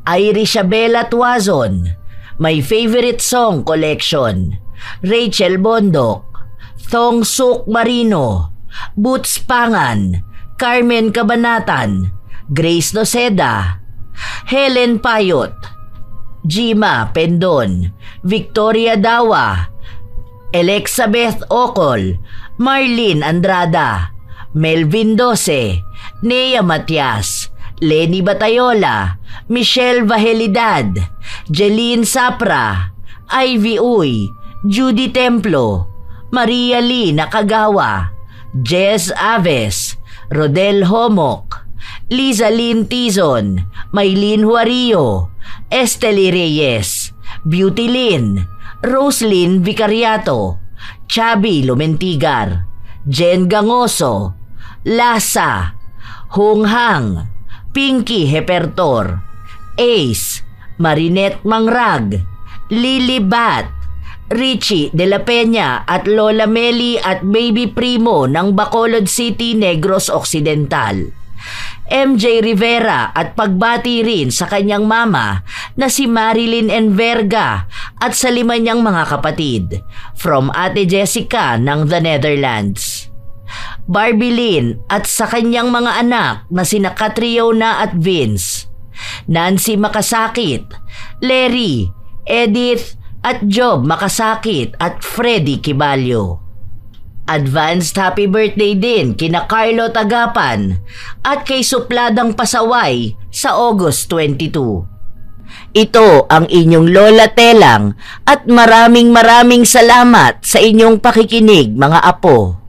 Speaker 3: Irisabela Tuazon, My Favorite Song Collection. Rachel Bondok, Thong Suk Marino, Boots Pangan, Carmen Cabanatan, Grace Noceda, Helen Payot, Jima Pendon, Victoria Dawa, Elizabeth Ocol, Marlene Andrada, Melvin Dose, Nea Matias, Lenny Batayola, Michelle Vahelidad, Jeline Sapra, Ivy Uy, Judy Templo, Maria Lee Nakagawa, Jess Aves, Rodel Homok, Liza Lynn Tizon, Maylene Huario, Estely Reyes, Beauty Lynn, Roslyn Vicariato, Chabi Lumentigar, Jen Gangoso, Lasa, Honghang, Pinky Hepertor, Ace, Marinette Mangrag, Lily Bat, Richie De La Peña at Lola Meli at Baby Primo ng Bacolod City, Negros Occidental. MJ Rivera at pagbati rin sa kanyang mama na si Marilyn Enverga at sa 5 niyang mga kapatid from Ate Jessica ng the Netherlands. Barbie Lynn at sa kanyang mga anak na sina Catriona at Vince, Nancy Makasakit, Larry, Edith at Job Makasakit at Freddy Kibalyo. Advanced happy birthday din kina Carlo Tagapan at kay Supladang Pasaway sa August 22. Ito ang inyong Lola Telang at maraming salamat sa inyong pakikinig mga apo.